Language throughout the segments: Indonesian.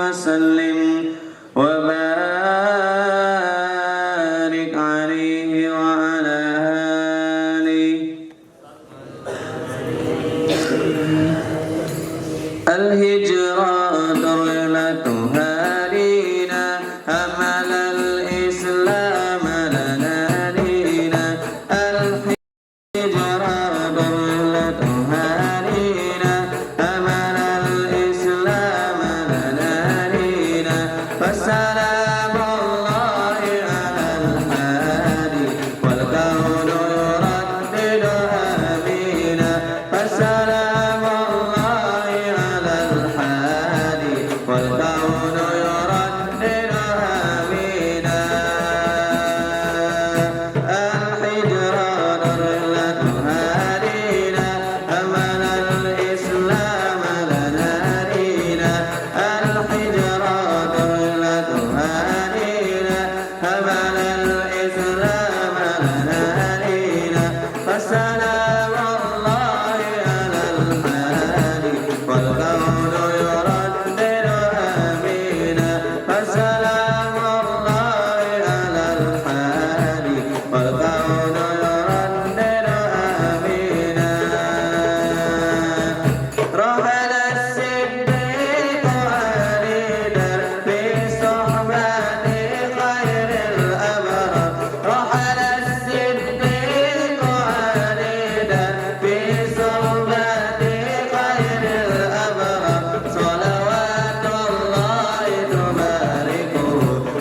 وسلم وبارك عليه وعلى آله. الهجرة درلتها لينا أمل الإسلام لنا دينا. الهجرة درلتها لينا أمل الإسلام لنا دينا. فسلام الله على الهادي والكون يردد آمينا. فسلام الله على الهادي والكون يردد آمينا. الحجرة درلتها لينا أمل الإسلام لنا دينا. الحجرة درلتها لينا أمل الإسلام لنا دينا. فسلام الله على الهادي والكون يردد آمينا. فسلام الله على الهادي والكون يردد آمينا. رحل الصديق علينا في صحبة خير الأبرار. رحل الصديق علينا في صحبة خير الأبرار. صلوات الله تباركه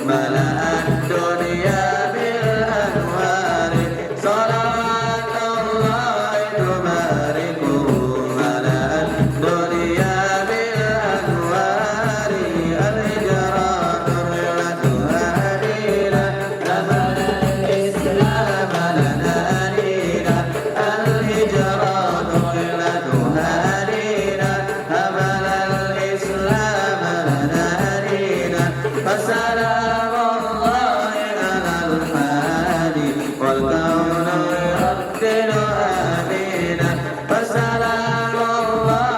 ملأ الدنيا بالأنوار. صلوات الله تباركه ملأ الدنيا بالأنوار. الهجرة درلتها لينا أمل الإسلام لنا دينا. الهجرة درلتها لينا أمل الإسلام لنا دينا. فسلام الله على الهادي والكون يردد آمينا. فسلام الله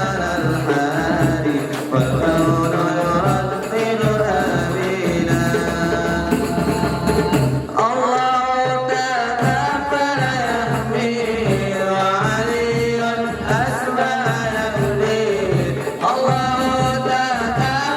على الهادي والكون يردد آمينا. الله تكفل يحمي وعلي أسمى يهدي. الله تكفل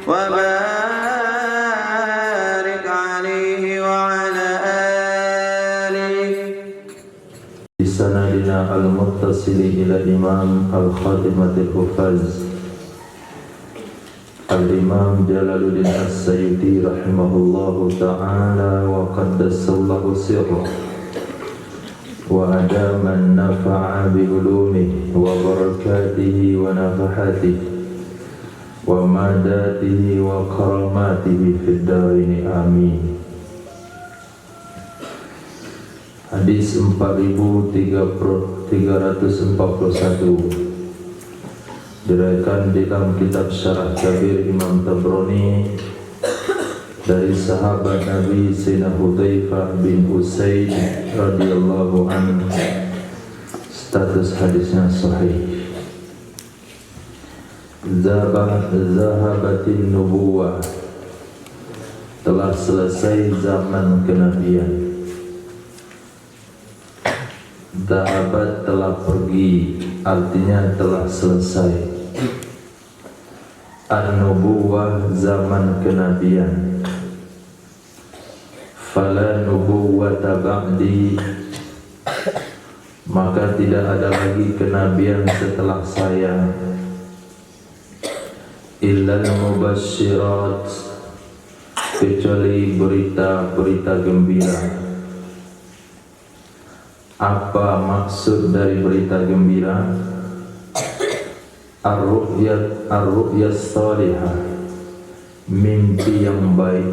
وبارك عليه وعلى آله بسندنا المتصل إلى الإمام الخاتمة الحفاظ الإمام جلال الدين السيوطي رحمه الله تعالى وقدس الله سره وأدام النفع بعلومه وبركاته ونفحاته ومداته وكراماته في الدارين آمين. Hadis 4341 diriwayatkan dalam kitab Syarah Kabir Imam Tabrani dari sahabat Nabi Sayyidina Hudzaifah bin Usaid radhiyallahu anhu. Status hadisnya sahih. Zahabatin nubuwah, telah selesai zaman kenabian. Zahabat telah pergi, artinya telah selesai. An-nubuwah, zaman kenabian. Fala nubuwwata ba'di, maka tidak ada lagi kenabian setelah saya. Illal mubasysyirat, kecuali berita-berita gembira. Apa maksud dari berita gembira? Ar-ru'yas salihah, mimpi yang baik.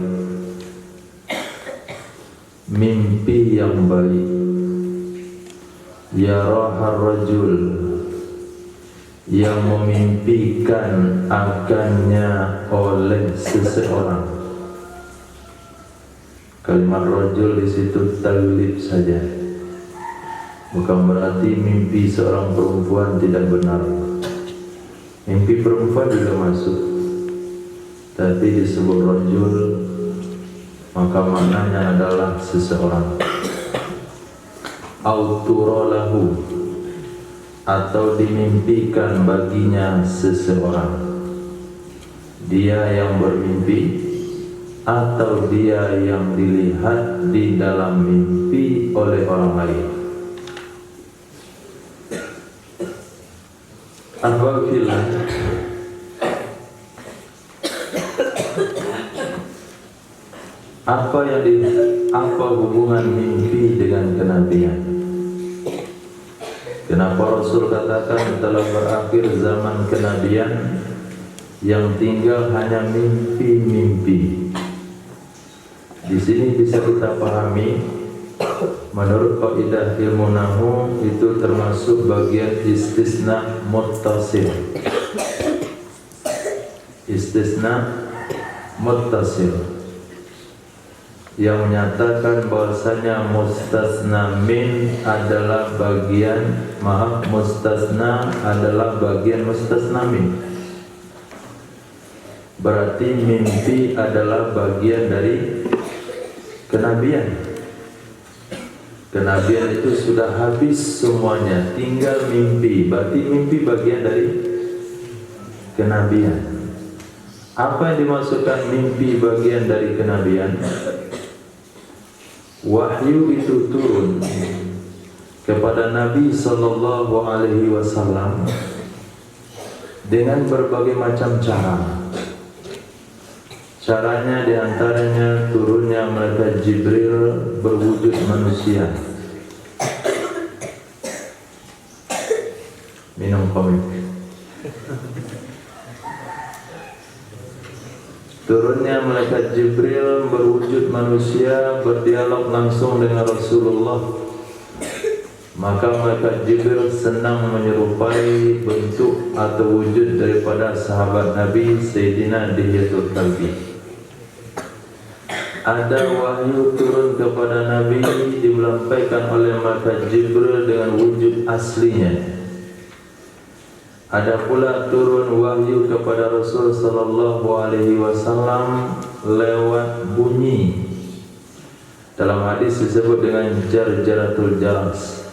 Mimpi yang baik. Yarahar rajul, yang memimpikan akannya oleh seseorang. Kalimat rajul di situ taglib saja, bukan berarti mimpi seorang perempuan tidak benar. Mimpi perempuan juga masuk, tapi disebut rajul, maka maknanya adalah seseorang. Auturolahu, atau dimimpikan baginya seseorang. Dia yang bermimpi atau dia yang dilihat di dalam mimpi oleh orang lain. Apabila apa hubungan mimpi dengan kenabian? Kenapa Rasul katakan telah berakhir zaman kenabian, yang tinggal hanya mimpi-mimpi? Di sini bisa kita pahami, menurut kaidah ilmu nahwu itu termasuk bagian istisna muttasil. Istisna muttasil yang menyatakan bahwasanya mustasna min adalah bagian, mustasna adalah bagian mustasna min. Berarti mimpi adalah bagian dari kenabian. Kenabian itu sudah habis semuanya, tinggal mimpi. Berarti mimpi bagian dari kenabian. Apa yang dimaksudkan mimpi bagian dari kenabian? Wahyu itu turun kepada Nabi Sallallahu Alaihi Wasallam dengan berbagai macam cara. Caranya diantaranya turunnya malaikat Jibril berwujud manusia. Minum komik. Turunnya malaikat Jibril berwujud manusia, berdialog langsung dengan Rasulullah. Maka malaikat Jibril senang menyerupai bentuk atau wujud daripada sahabat Nabi Sayyidina Dihyatul Kalbi. Ada wahyu turun kepada Nabi dilampaikan oleh malaikat Jibril dengan wujud aslinya. Ada pula turun wahyu kepada Rasul Sallallahu Alaihi Wasallam lewat bunyi. Dalam hadis disebut dengan jarjaratul jaras.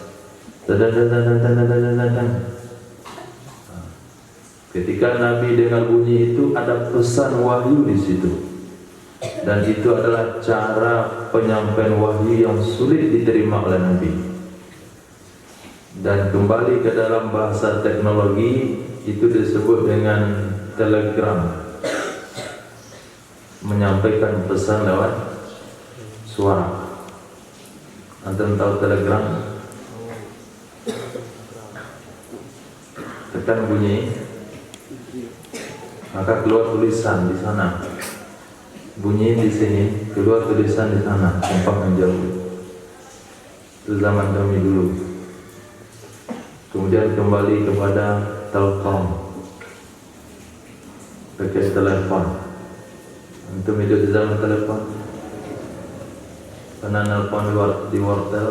Ketika Nabi dengar bunyi itu, ada pesan wahyu di situ. Dan itu adalah cara penyampaian wahyu yang sulit diterima oleh Nabi. Dan kembali ke dalam bahasa teknologi, itu disebut dengan telegram. Menyampaikan pesan lewat suara. Antum tahu telegram? Tekan bunyi, maka keluar tulisan di sana. Bunyi di sini, keluar tulisan di sana, tempat menjauh. Itu zaman kami dulu. Kemudian kembali kepada telepon, pakai telepon. Antum hidup di zaman telepon. Pernah nelpon di wartel?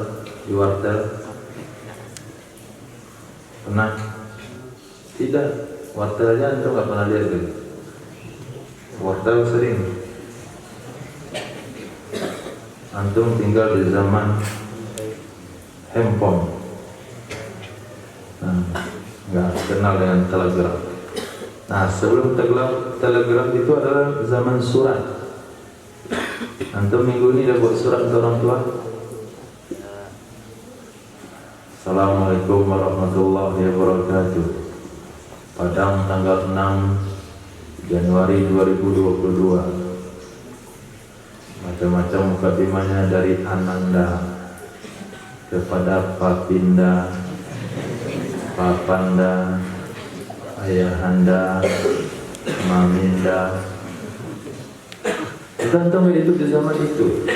Pernah? Tidak. Wartel aja antum nggak pernah lihat tuh. Wartel sering. Antum tinggal di zaman handphone. Nggak kenal dengan telegram. Nah, sebelum telegram itu adalah zaman surat. Antum minggu ini dah buat surat ke orang tua? Assalamualaikum warahmatullahi wabarakatuh. Padang tanggal 6 Januari 2022. Macam-macam mukadimahnya dari Ananda kepada Papinda, Papanda, Ayahanda, Maminda. Kita antum hidup di zaman itu.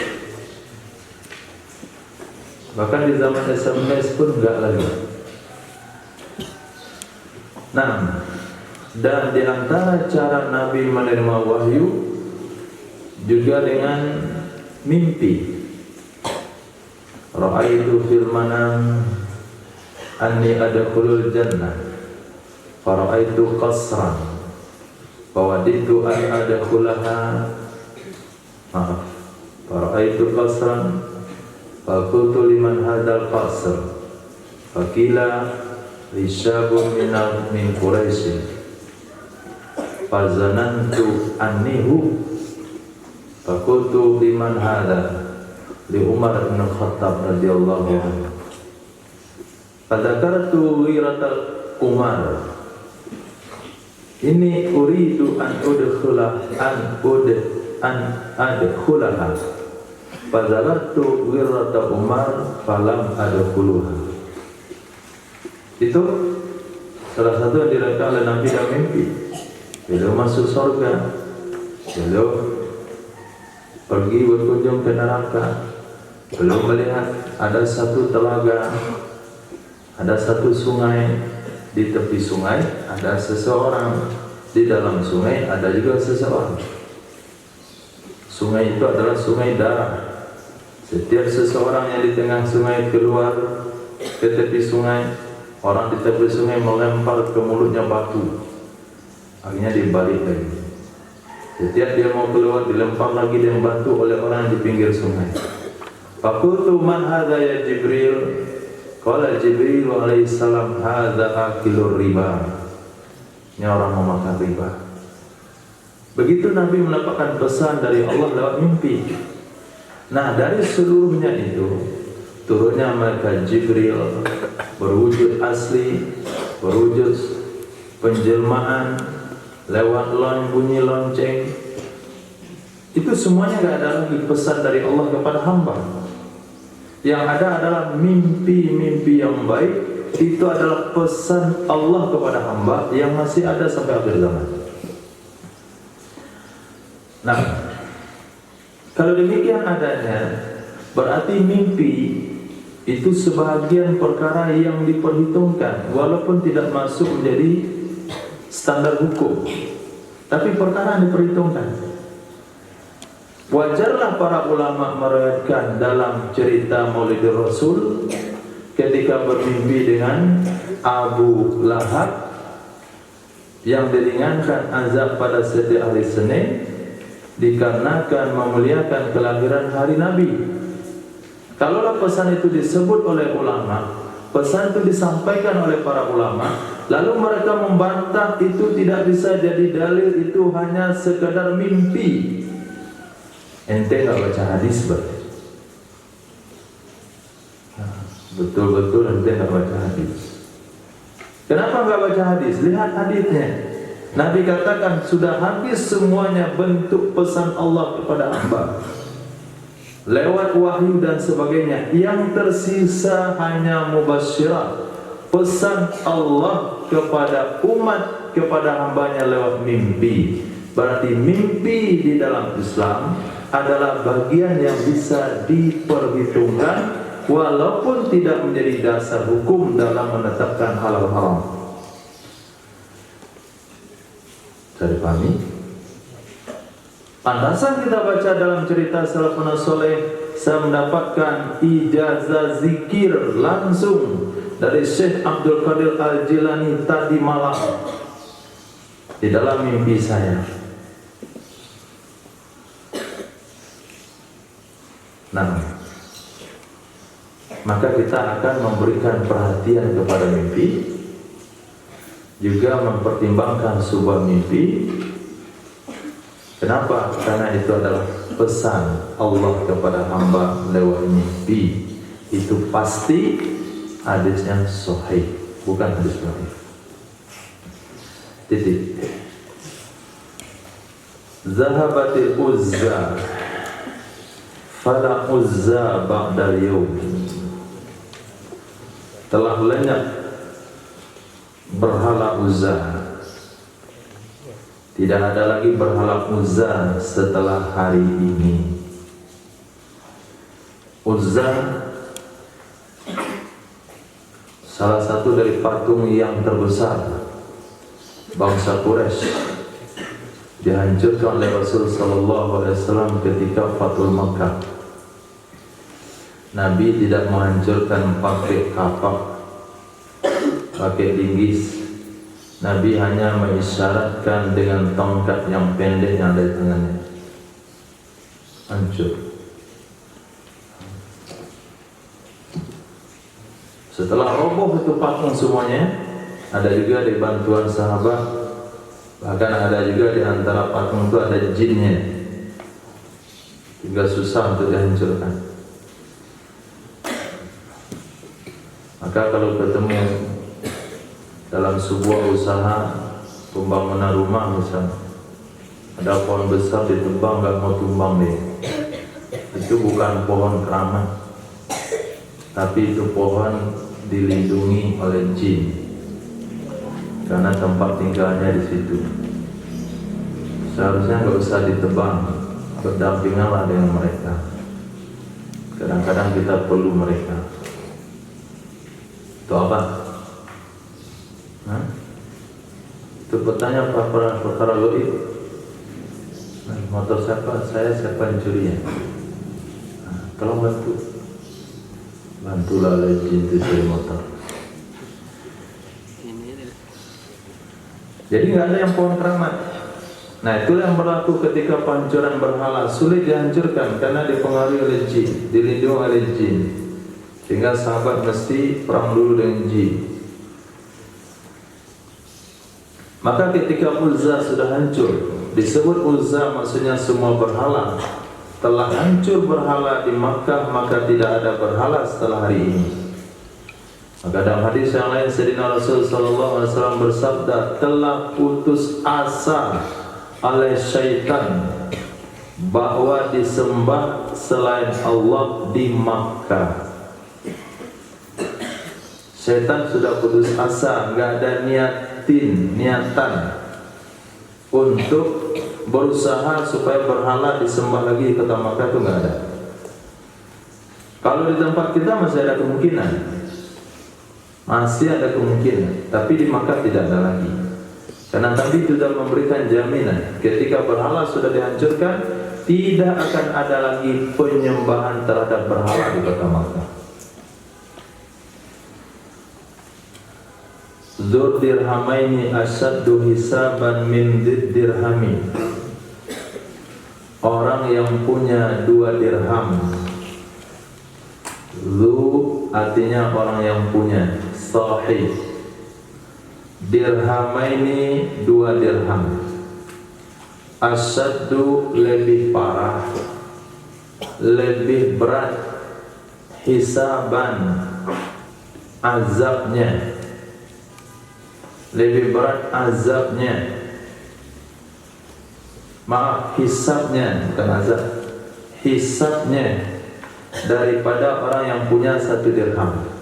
Bahkan di zaman SMS pun enggak lagi. Nah, dan di antara cara Nabi menerima wahyu juga dengan mimpi. Ra'aitu fil manam anni adkhulul jannah. Fara'aitu qasran. Fawaditu an adkhulaha. Maaf. Fara'aitu qasran. Faqultu liman hadzal qasr. Faqila lishabun min Quraisy. Fazanantu annihu. Faqultu liman hadza? Li Umar bin Khattab radhiyallahu anhu. Fadzakartu wiratal Umar. Ini uridu an adkhulaha. Fadzakartu wiratal Umar falam adkhuluha. Itu salah satu yang dirasakan oleh Nabi dalam mimpi. Beliau masuk surga, beliau pergi berkunjung ke neraka, beliau melihat ada satu telaga, ada satu sungai, di tepi sungai ada seseorang, di dalam sungai ada juga seseorang. Sungai itu adalah sungai darah. Setiap seseorang yang di tengah sungai keluar ke tepi sungai, orang di tepi sungai melempar ke mulutnya batu, akhirnya dibalik lagi. Setiap dia mau keluar dilempar lagi dengan batu oleh orang di pinggir sungai. Faqultu man hadza ya Jibril? Qala Jibril alaihi salam hadza akilur riba. Ini orang memakan riba. Begitu Nabi mendapatkan pesan dari Allah lewat mimpi. Nah, dari seluruhnya itu turunnya malaikat Jibril berwujud asli, berwujud penjelmaan lewat bunyi lonceng. Itu semuanya gak ada lagi pesan dari Allah kepada hamba. Yang ada adalah mimpi-mimpi yang baik. Itu adalah pesan Allah kepada hamba yang masih ada sampai akhir zaman. Nah, kalau demikian adanya, berarti mimpi itu sebahagian perkara yang diperhitungkan, walaupun tidak masuk menjadi standar hukum, tapi perkara yang diperhitungkan. Wajarlah para ulama meriwayatkan dalam cerita Maulidur Rasul ketika bermimpi dengan Abu Lahab yang diringankan azab pada setiap hari Senin dikarenakan memuliakan kelahiran hari Nabi. Kalaulah pesan itu disebut oleh ulama, pesan itu disampaikan oleh para ulama, Lalu mereka membantah itu tidak bisa jadi dalil, itu hanya sekadar mimpi. Ente nggak baca hadis berarti. Betul-betul ente nggak baca hadis. Kenapa nggak baca hadis? Lihat hadisnya. Nabi katakan sudah habis semuanya bentuk pesan Allah kepada hamba lewat wahyu dan sebagainya. Yang tersisa hanya mubasyirat, pesan Allah kepada umat, kepada hambanya lewat mimpi. Berarti mimpi di dalam Islam adalah bagian yang bisa diperhitungkan walaupun tidak menjadi dasar hukum dalam menetapkan halal haram. Saya dipahami? Pantasan kita baca dalam cerita salafun saleh, saya mendapatkan ijazah zikir langsung dari Syekh Abdul Qadir Al-Jilani tadi malam di dalam mimpi saya. Nah, maka kita akan memberikan perhatian kepada mimpi, juga mempertimbangkan sebuah mimpi. Kenapa? Karena itu adalah pesan Allah kepada hamba lewat mimpi. Itu pasti hadisnya sahih, bukan hadis dhaif. Titik. Zahabatil Uzza fala Uzza ba'dal yawm. Telah lenyap berhala Uzza. Tidak ada lagi berhala Uzza setelah hari ini. Uzza salah satu dari patung yang terbesar bangsa Quraisy, dihancurkan oleh Rasul sallallahu alaihi wasallam ketika Fathul Makkah. Nabi tidak menghancurkan pakai kapak, pakai linggis. Nabi hanya mengisyaratkan dengan tongkat yang pendek yang ada di tangannya. Hancur. Setelah roboh itu patung semuanya, ada juga di bantuan sahabat, bahkan ada juga di antara patung itu ada jinnya, juga susah untuk dihancurkan. Maka kalau ketemu dalam sebuah usaha pembangunan rumah misalnya, ada pohon besar ditebang, nggak mau tumbang deh, itu bukan pohon keramat, tapi itu pohon dilindungi oleh jin, karena tempat tinggalnya di situ. Seharusnya nggak usah ditebang, berdampinganlah dengan mereka. Kadang-kadang kita perlu mereka. Itu apa? Itu bertanya perkara gaib. Motor siapa? Siapa yang curi ya? Tolong bantu. Bantulah oleh jin itu curi motor. Jadi nggak ada yang pohon keramat. Nah, itulah yang berlaku ketika pancuran berhala. Sulit dihancurkan karena dipengaruhi oleh jin, dilindungi oleh jin. Sehingga sahabat mesti perang dulu dengan jin. Maka ketika Uzza sudah hancur, disebut Uzza maksudnya semua berhala telah hancur berhala di Makkah, maka tidak ada berhala setelah hari ini. Maka dalam hadis yang lain Sayyidina Rasul sallallahu alaihi wasallam bersabda, telah putus asa oleh syaitan bahwa disembah selain Allah di Makkah. Syaitan sudah putus asa, nggak ada niatan untuk berusaha supaya berhala disembah lagi di kota Makkah, itu nggak ada. Kalau di tempat kita masih ada kemungkinan, tapi di Makkah tidak ada lagi. Karena Nabi sudah memberikan jaminan ketika berhala sudah dihancurkan, tidak akan ada lagi penyembahan terhadap berhala di kota Makkah. Dzur dirhamaini asyaddu hisaban min dirhami. Orang yang punya 2 dirham. Dzu artinya orang yang punya, sahih. dirhamaini 2 dirham. Asyaddu lebih parah, lebih berat, hisaban azabnya, lebih berat azabnya, maaf hisabnya, bukan azab, hisabnya daripada orang yang punya 1 dirham.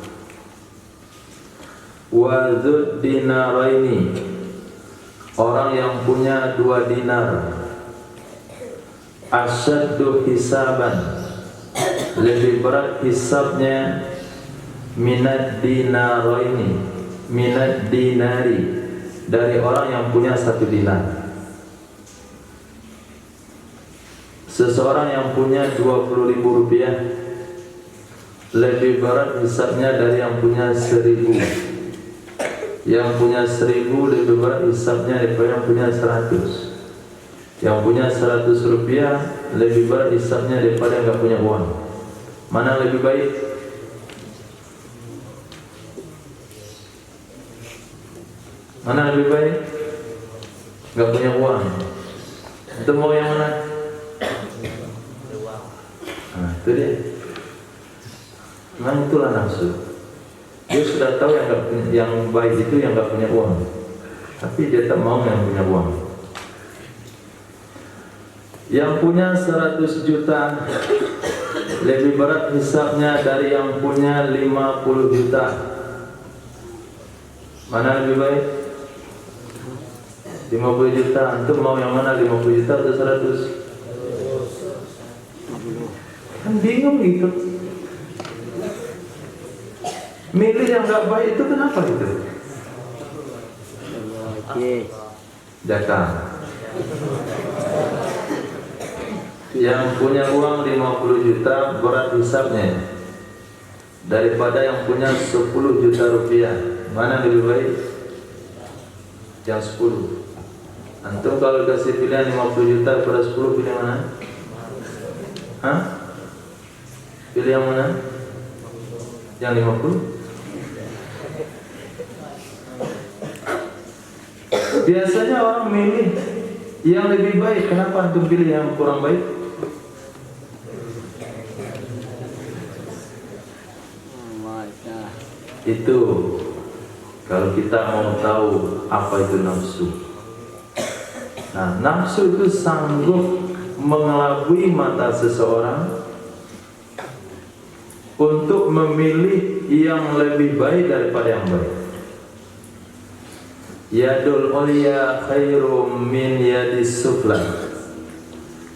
Wa dzud dinaraini, orang yang punya 2 dinar. Asyaddu hisaban, lebih berat hisabnya, minad dinaraini, minad dinari, dari orang yang punya 1 dinar. Seseorang yang punya 20.000 rupiah lebih berat hisabnya dari yang punya 1.000. Yang punya 1.000 lebih berat hisabnya daripada yang punya 100. Yang punya 100 rupiah lebih berat hisabnya daripada yang enggak punya uang. Mana lebih baik? Mana lebih baik? Enggak punya uang. Itu mau yang mana? Nah, itu dia. Memang itulah nafsu. Dia sudah tahu yang baik itu yang enggak punya uang, tapi dia tak mau yang punya uang. Yang punya 100 juta lebih berat hisabnya dari yang punya 50 juta. Mana lebih baik? 50 juta. Antum mau yang mana, 50 juta atau 100? Kan bingung gitu. Milih yang enggak baik itu kenapa itu? Datang. Yang punya uang 50 juta berat hisabnya daripada yang punya 10 juta rupiah. Mana lebih baik? Yang 10. Antum kalau kasih pilihan 50 juta pada 10, pilih mana? Hah? Pilih yang mana? Yang 50? Biasanya orang milih yang lebih baik. Kenapa antum pilih yang kurang baik? Itu kalau kita mau tahu apa itu nafsu. Nah, nafsu itu sanggup mengelabui mata seseorang untuk memilih yang lebih baik daripada yang baik. Yadul ulya khairum min yadis sufla.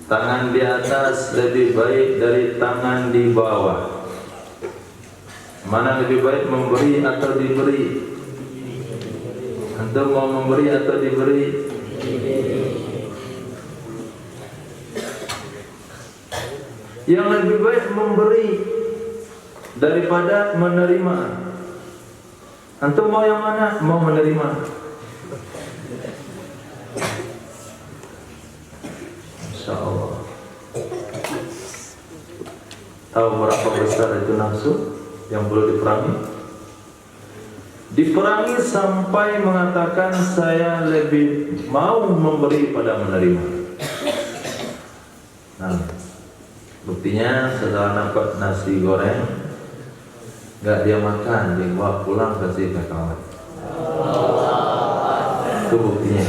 Tangan di atas lebih baik dari tangan di bawah. Mana lebih baik, memberi atau diberi? Antum mau memberi atau diberi? Yang lebih baik memberi daripada menerima. Antum mau yang mana? Mau menerima? Insyaallah. Tahu berapa besar itu nafsu yang perlu diperangi? Diperangi sampai mengatakan saya lebih mau memberi pada menerima. Nah, buktinya setelah dapat nasi goreng enggak dia makan, dia bawa pulang kasih ke kawan. Itu buktinya.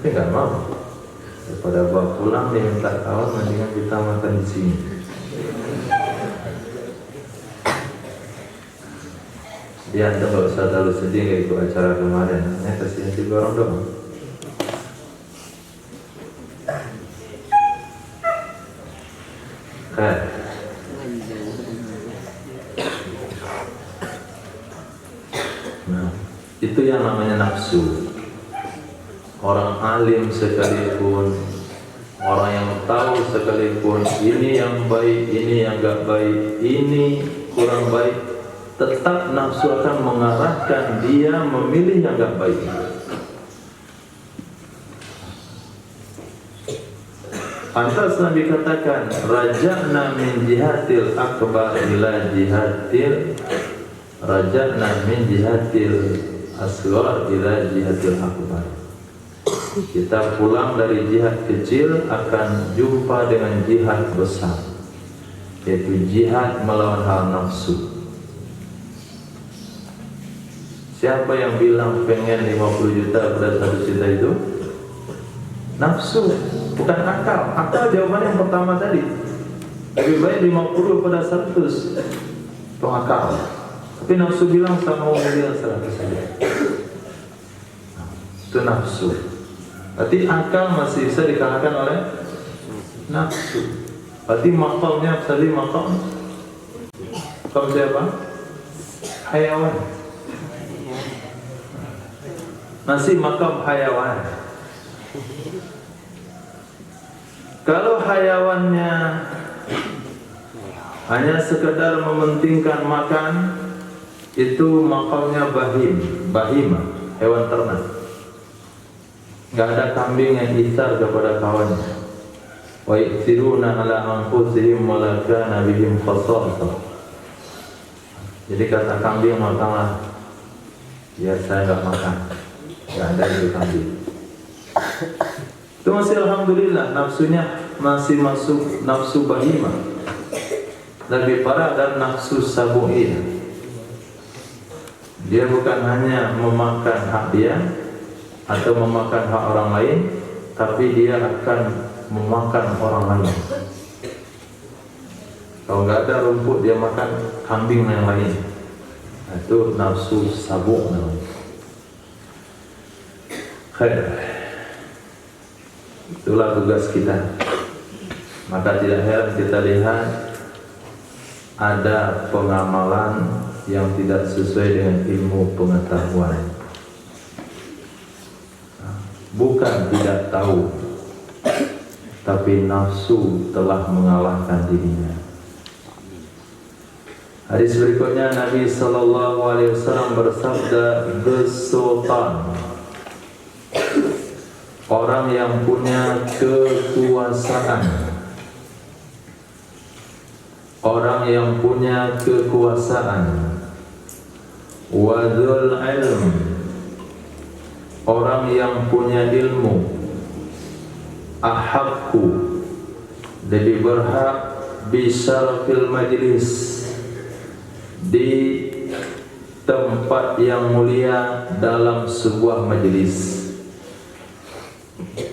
Dia enggak mau. Daripada bawa pulang dia minta kawan, mendingan kita makan di sini. Dia anda nggak usah terlalu sedih kayak ikut acara kemarin. Hanya kasihan 3 orang doang. Nah, itu yang namanya nafsu. Orang alim sekalipun, orang yang tahu sekalipun, ini yang baik, ini yang enggak baik, ini kurang baik, tetap nafsu akan mengarahkan dia memilih yang enggak baik. Pantas Nabi katakan, raja'na min jihatil akbar ila jihatil, raja'na min jihatil asghar ila jihadil akbar. Kita pulang dari jihad kecil akan jumpa dengan jihad besar, yaitu jihad melawan hawa nafsu. Siapa yang bilang pengen 50 juta pada 1 juta itu? Nafsu, bukan akal. Akal jawaban yang pertama tadi. Lebih baik 50 pada 100. Itu akal. Tapi nafsu bilang sama miliar 100 saja. Itu nafsu. Berarti akal masih bisa dikalahkan oleh nafsu. Berarti makamnya tadi makam siapa? Hayawan. Masih makam hayawan. Kalau hayawannya hanya sekedar mementingkan makan, itu makamnya bahimah, hewan ternak. Gak ada kambing yang isar kepada kawannya. Wa yu'thiruna ala anfusihim wa la kana bihim khasasah. Jadi kata kambing makanlah, ya saya gak makan. Gak ada itu kambing. Itu masih alhamdulillah, nafsunya masih masuk nafsu bahimah. Lebih parah dan nafsu sabu'in. Dia bukan hanya memakan hak dia atau memakan hak orang lain, tapi dia akan memakan orang lain. Kalau nggak ada rumput, dia makan kambing yang lain. Itu nafsu sabu' namanya. Khair. Itulah tugas kita. Maka tidak heran kita lihat ada pengamalan yang tidak sesuai dengan ilmu pengetahuan. Bukan tidak tahu, tapi nafsu telah mengalahkan dirinya. Hadis berikutnya Nabi sallallahu alaihi wasallam bersabda, "The Sultan, orang yang punya kekuasaan, orang yang punya kekuasaan, wadzul ilm, orang yang punya ilmu, ahaqqu, lebih berhak bisyarafil majlis, di tempat yang mulia dalam sebuah majlis.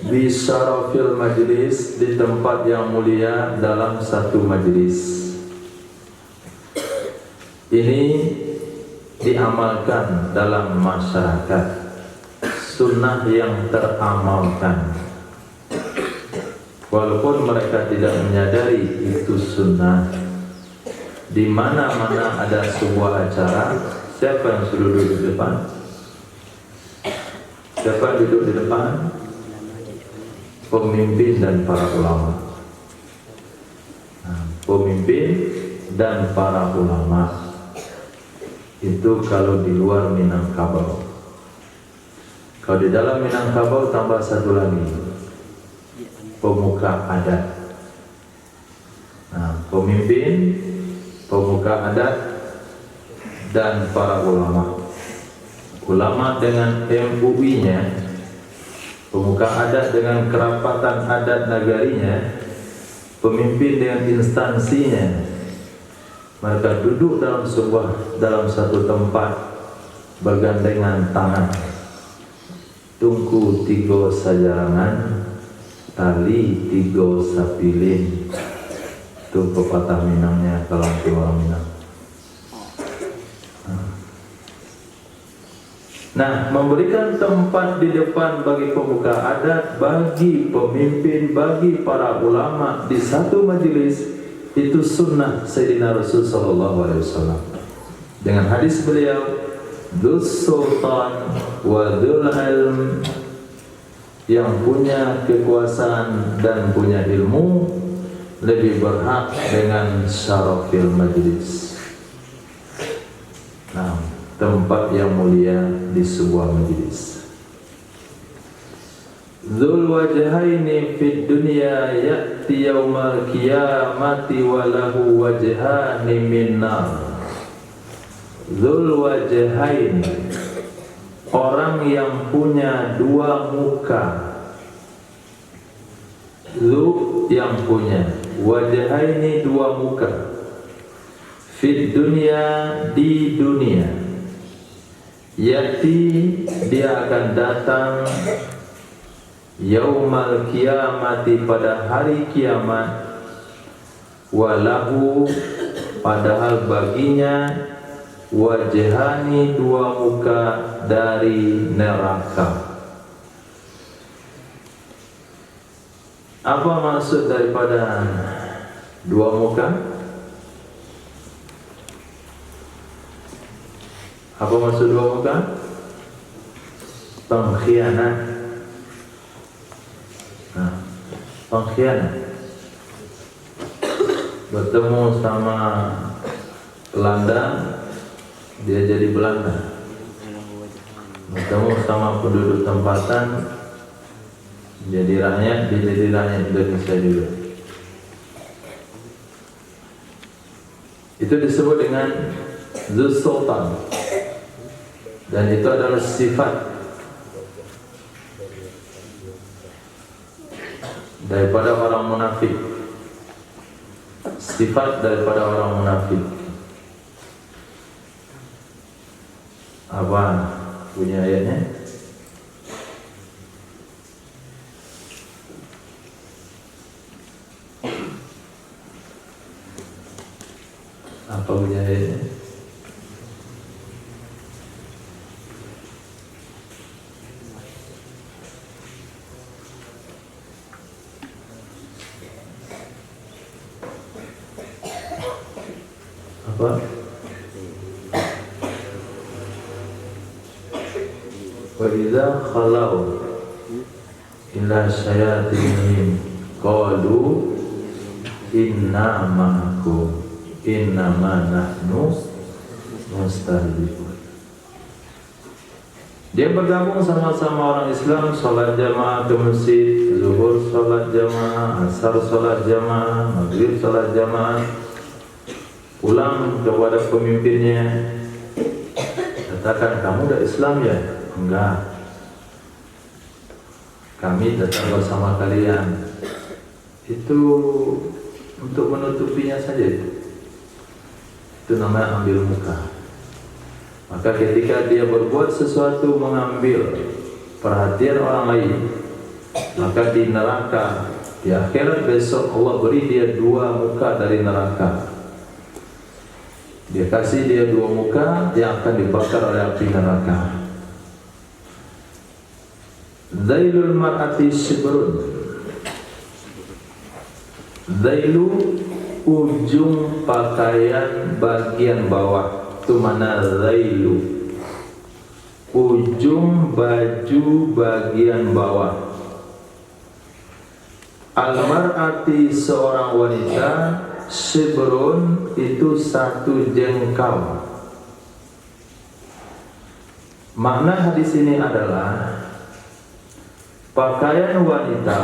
Bisyarafil majlis, di tempat yang mulia dalam satu majlis. Ini diamalkan dalam masyarakat, sunnah yang teramalkan. Walaupun mereka tidak menyadari itu sunnah. Di mana-mana ada sebuah acara, siapa yang sudah duduk di depan? Siapa yang duduk di depan? Pemimpin dan para ulama. Pemimpin dan para ulama. Itu kalau di luar Minangkabau. Kalau di dalam Minangkabau tambah satu lagi, pemuka adat. Pemimpin, pemuka adat, dan para ulama. Ulama dengan MUI-nya, pemuka adat dengan kerapatan adat nagarinya, pemimpin dengan instansinya. Mereka duduk dalam satu tempat bergandengan tangan. Tungku tiga sajarangan, tali tiga sapilin. Itu pepatah Minangnya kalau orang Minang. Nah, memberikan tempat di depan bagi pemuka adat, bagi pemimpin, bagi para ulama di satu majelis, itu sunnah Sayyidina Rasul sallallahu alaihi wasallam. Dengan hadis beliau, "Dus Sultan wa dzul ilm", yang punya kekuasaan dan punya ilmu lebih berhak dengan syarafil majlis. Tempat yang mulia di sebuah majlis. Dzul wajhaini fid dunya ya'ti yaumal qiyamati wa lahu wajhani min nar. Dzul wajhaini, orang yang punya dua muka. Lu yang punya wajahaini, dua muka. Fid dunia, di dunia. Yati, dia akan datang yaumal kiamati, pada hari kiamat. Walahu, padahal baginya wajhani, dua muka dari neraka. Apa maksud daripada dua muka? Apa maksud dua muka? Pengkhianat. Pengkhianat. Bertemu sama Belanda, dia jadi Belanda. Bertemu sama penduduk tempatan, jadi rakyat, dia jadi rakyat Indonesia juga. Itu disebut dengan Zul Sultan. Dan itu adalah sifat daripada orang munafik. Sifat daripada orang munafik. Apa punya ayatnya? Apa punya ayatnya? Apa? Wa idza khalau ila syayatinihim qalu inna ma'akum innama nahnu mustahzi'un. Dia bergabung sama-sama orang Islam, sholat jamaah ke masjid, zuhur sholat jamaah, asar sholat jamaah, maghrib sholat jamaah. Pulang kepada pemimpinnya, katakan, kamu udah Islam ya? Enggak, kami datang bersama kalian. Itu untuk menutupinya saja. Itu namanya ambil muka. Maka ketika dia berbuat sesuatu mengambil perhatian orang lain, maka di neraka, di akhirat besok Allah beri dia dua muka dari neraka. Dia kasih dia dua muka yang akan dibakar oleh api neraka. Zailul mar'ati shibrun. Zailu, ujung pakaian bagian bawah. Itu mana zailu? Ujung baju bagian bawah. Al-mar'ati, seorang wanita. Shibrun, itu satu jengkal. Makna hadis ini adalah pakaian wanita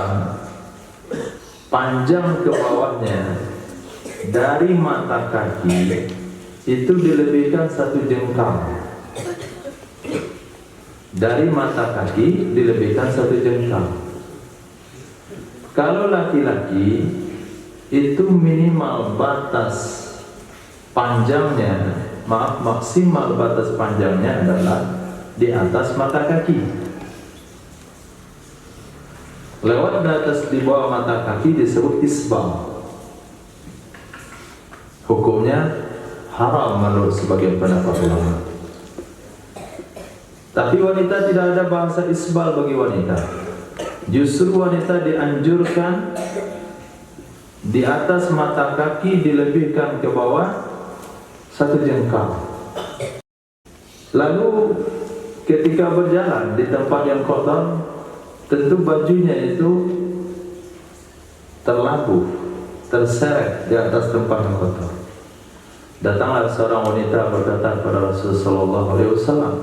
panjang ke bawahnya dari mata kaki itu dilebihkan satu jengkal. Dari mata kaki dilebihkan satu jengkal. Kalau laki-laki itu minimal batas panjangnya, maksimal batas panjangnya adalah di atas mata kaki. Lewat di atas, di bawah mata kaki disebut isbal. Hukumnya haram menurut sebagian pendapat ulama. Tapi wanita tidak ada bahasa isbal bagi wanita. Justru wanita dianjurkan di atas mata kaki dilebihkan ke bawah satu jengkal. Lalu ketika berjalan di tempat yang kotor, tentu bajunya itu terlabuh, terseret di atas tempat yang kotor. Datanglah seorang wanita berkata kepada Rasulullah SAW.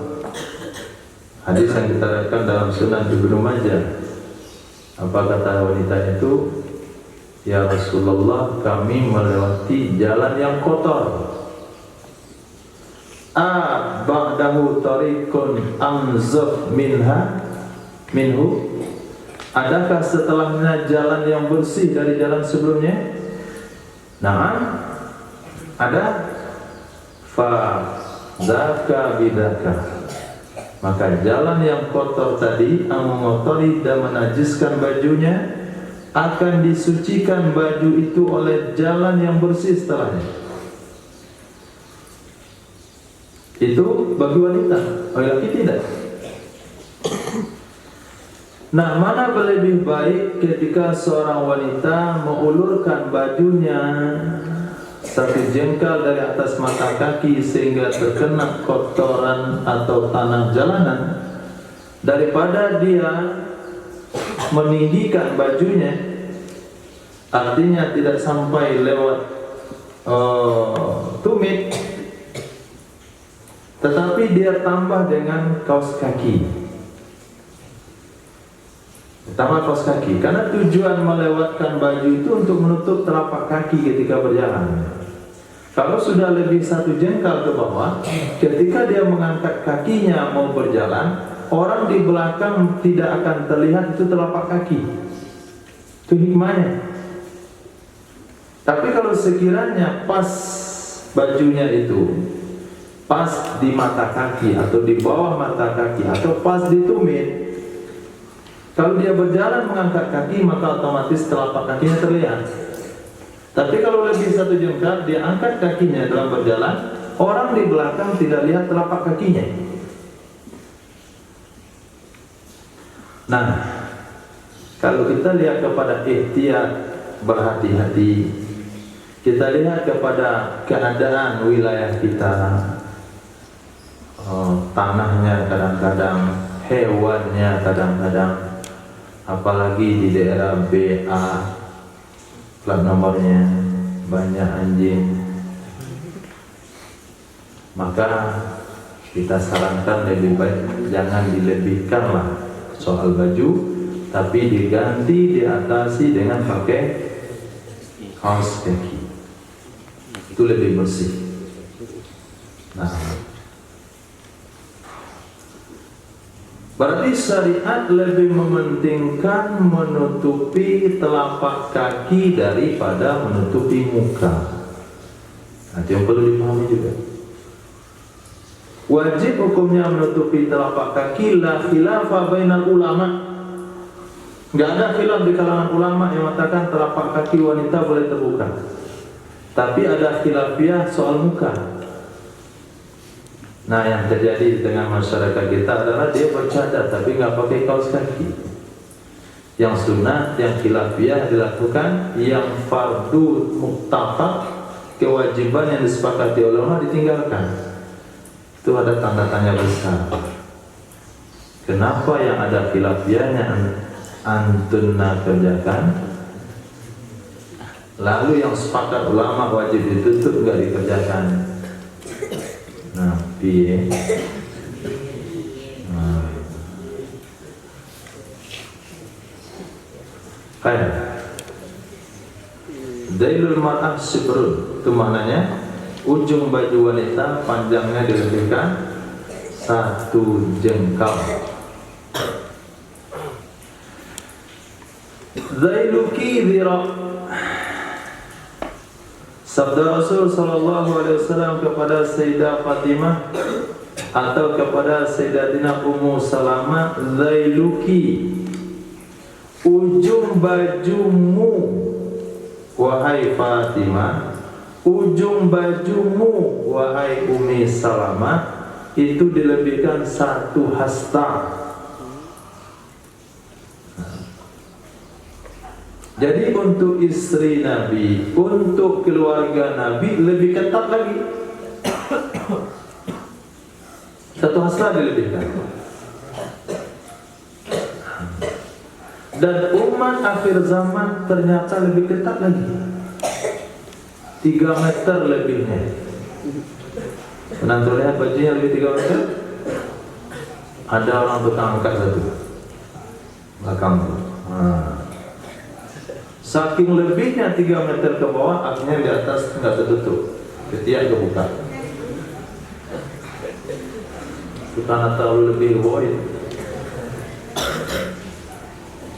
Hadis yang kita lihatkan dalam Sunan Ibnu Majah. Apa kata wanita itu? Ya Rasulullah, kami melewati jalan yang kotor. ba'dahu tariqun anzaf minhu? Adakah setelahnya jalan yang bersih dari jalan sebelumnya? Na'am, ada. Fa zaka bidaka, maka jalan yang kotor tadi, mengotori dan menajiskan bajunya, akan disucikan baju itu oleh jalan yang bersih setelahnya. Itu bagi wanita, bagi laki tidak. Nah, mana lebih baik ketika seorang wanita mengulurkan bajunya satu jengkal dari atas mata kaki sehingga terkena kotoran atau tanah jalanan, daripada dia meninggikan bajunya, artinya tidak sampai lewat tumit, tetapi dia tambah dengan kaos kaki. Tambah kaos kaki, karena tujuan melewatkan baju itu untuk menutup telapak kaki ketika berjalan. Kalau sudah lebih satu jengkal ke bawah, ketika dia mengangkat kakinya mau berjalan, orang di belakang tidak akan terlihat itu telapak kaki. Itu hikmahnya. Tapi kalau sekiranya pas bajunya itu pas di mata kaki atau di bawah mata kaki atau pas di tumit, kalau dia berjalan mengangkat kaki, maka otomatis telapak kakinya terlihat. Tapi kalau lebih satu jengkal, dia angkat kakinya dalam berjalan, orang di belakang tidak lihat telapak kakinya. Nah, kalau kita lihat kepada ihtiyat, berhati-hati, kita lihat kepada keadaan wilayah kita, tanahnya kadang-kadang, hewannya kadang-kadang, apalagi di daerah BA, plat nomornya banyak anjing, maka kita sarankan lebih baik jangan dilebihkanlah soal baju, tapi diganti, diatasi dengan pakai kaos kaki. Itu lebih bersih. Nah, berarti syariat lebih mementingkan menutupi telapak kaki daripada menutupi muka. Nah, itu yang perlu dipahami juga. Wajib hukumnya menutupi telapak kaki, la khilafa bainal ulama. Enggak ada khilaf di kalangan ulama yang mengatakan telapak kaki wanita boleh terbuka. Tapi ada khilafiyah soal muka. Nah, yang terjadi di tengah masyarakat kita adalah dia bercadar tapi nggak pakai kaos kaki. Yang sunnah, yang khilafiyah dilakukan, yang fardu muttafaq, kewajiban yang disepakati ulama ditinggalkan. Itu ada tanda tanya besar. Kenapa yang ada khilafiyahnya antunna kerjakan, lalu yang sepakat ulama wajib ditutup nggak dikerjakan? Nah, piye? Kayak Dailul mar'ah sibrun, itu maknanya ujung baju wanita panjangnya dilebihkan satu jengkal. Zailuki dhira, sabda Rasul sallallahu alaihi wasallam kepada Sayyidah Fatimah atau kepada Sayyidatina Ummu Salamah, zailuki, ujung bajumu wahai Fatimah, ujung bajumu wahai Ummi Salamah, itu dilebihkan satu hasta. Jadi untuk istri Nabi, untuk keluarga Nabi lebih ketat lagi. Satu hasta dilebihkan. Dan umat akhir zaman ternyata lebih ketat lagi. 3 meter lebihnya. Pernah terlihat bajunya lebih 3 meter? Ada orang tukang angkat satu belakang. Saking lebihnya 3 meter ke bawah, akhirnya di atas nggak tertutup, ketiak kebuka. itu karena terlalu lebih void.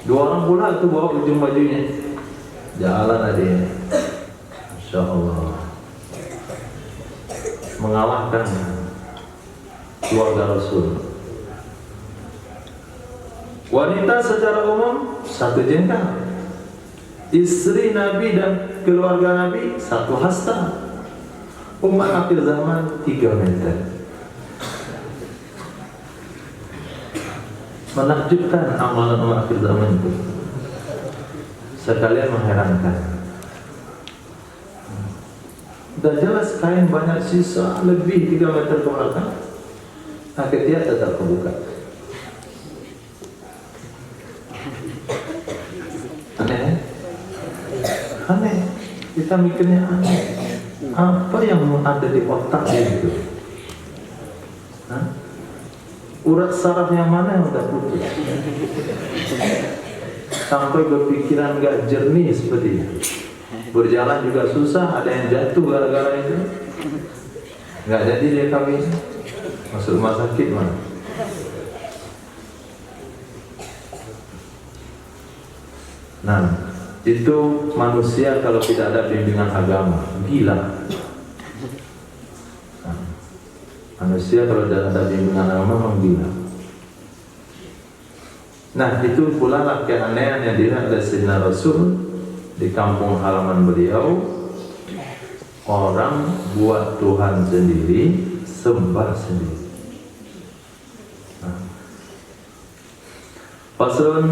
2 orang pula itu bawa ujung bajunya, jalan aja, Masya Allah, mengalahkan keluarga Rasul. Wanita secara umum 1 jengkal, istri Nabi dan keluarga Nabi 1 hasta. Umat akhir zaman 3 meter. Menakjubkan amalan umat akhir zaman itu, sekalian mengherankan. Sudah jelas kain banyak sisa lebih 3 meter ke belakang, akhirnya tetap kebuka. Aneh, aneh. Kita mikirnya aneh. Apa yang ada di otaknya itu? Urat saraf yang mana yang udah putus? Sampai berpikiran gak jernih sepertinya. Berjalan juga susah, ada yang jatuh gara-gara itu. Gak jadi dia kawin, masuk rumah sakit mana? Nah, itu manusia kalau tidak ada bimbingan agama, gila. Manusia kalau tidak ada bimbingan agama memang gila. Nah, itu pula lah keanehan yang dilihat oleh Sayyidina Rasul di kampung halaman beliau. Orang buat Tuhan sendiri, sembah sendiri. Faslun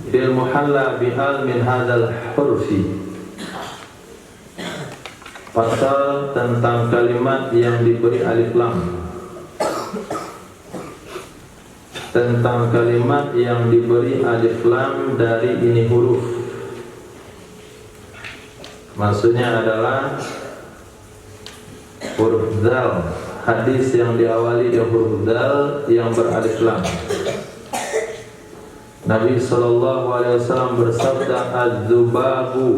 fil muhalla bihal min hadzal hurfi. Pasal tentang kalimat yang diberi alif lam. Tentang kalimat yang diberi alif lam dari ini huruf. Maksudnya adalah huruf dzal. Hadis yang diawali dengan huruf dzal yang beralif lam. Nabi SAW bersabda, "Az-zubabu,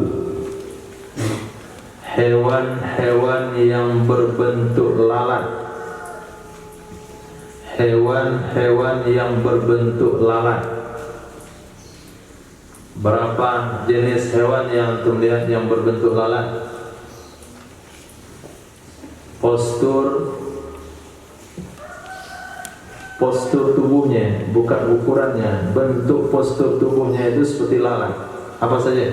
hewan-hewan yang berbentuk lalat. Hewan-hewan yang berbentuk lalat." Berapa jenis hewan yang terlihat yang berbentuk lalat? Postur tubuhnya, bukan ukurannya. Bentuk postur tubuhnya itu seperti lalat. Apa saja?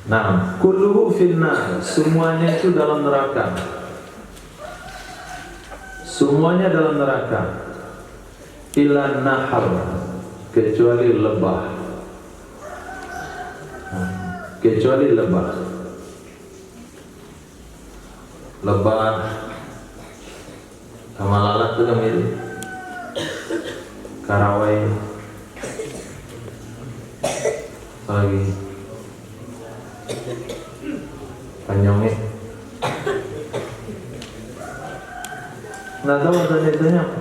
Nah, kulluhu finnar, semuanya itu dalam neraka. Semuanya dalam neraka. Illa nahar, kecuali lebah. Kecuali lebah. Lebah sama lalat itu kan mirip. Karawai. Apa lagi? Panyongnya. Nggak tahu jenisnya apa.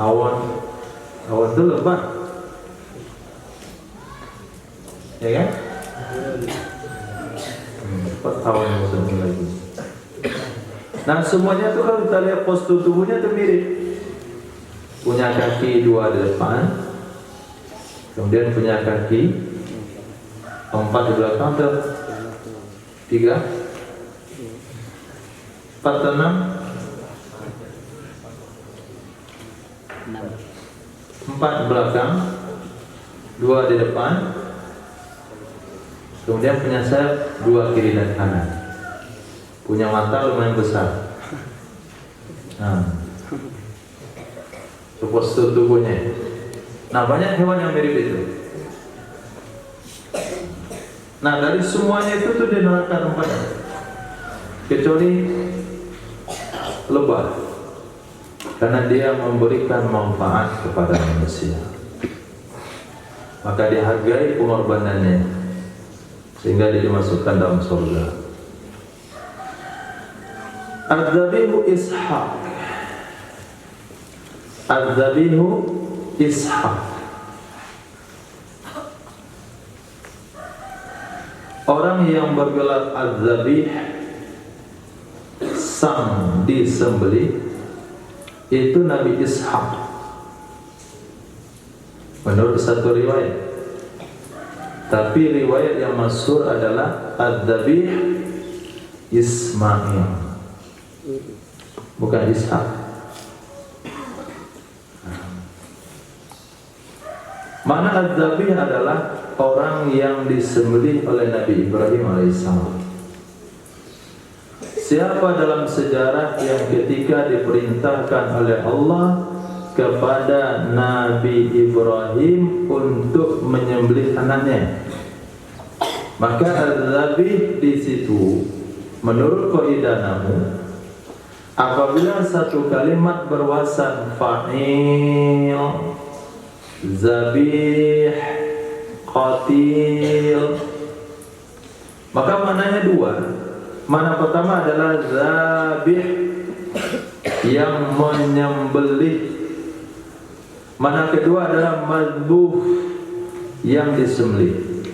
Awan itu lebah, ya kan? Awan yang satu lagi. Nah, semuanya itu kalau kita lihat postur tubuhnya itu mirip. Punya kaki 2 di depan, kemudian punya kaki 4 di belakang, atau 3, 4 atau 6, 4 di belakang, 2 di depan, kemudian punya sayap 2 kiri dan kanan. Punya mata lumayan besar. Nah, itu postur tubuhnya. Nah, banyak hewan yang mirip itu. Nah, dari semuanya itu tuh di neraka tempatnya, kecuali lebah, karena dia memberikan manfaat kepada manusia, maka dihargai pengorbanannya sehingga dia dimasukkan dalam surga. Az-zabihu Ishaq. Az-zabihu Ishaq. Orang yang bergelar az-zabih, sang disembelih, itu Nabi Ishaq menurut satu riwayat. Tapi riwayat yang masyhur adalah az-zabih Ismail, bukan Ishaq. Makna az-zabih adalah orang yang disembelih oleh Nabi Ibrahim alaihissalam. Siapa dalam sejarah yang ketika diperintahkan oleh Allah kepada Nabi Ibrahim untuk menyembelih anaknya, maka az-zabih di situ menurut kaidah nahu, apabila satu kalimat berwazan fa'il, zabih, qatil, maka maknanya dua. Mana pertama adalah zabih, yang menyembelih. Mana kedua adalah mazbuh, yang disembelih.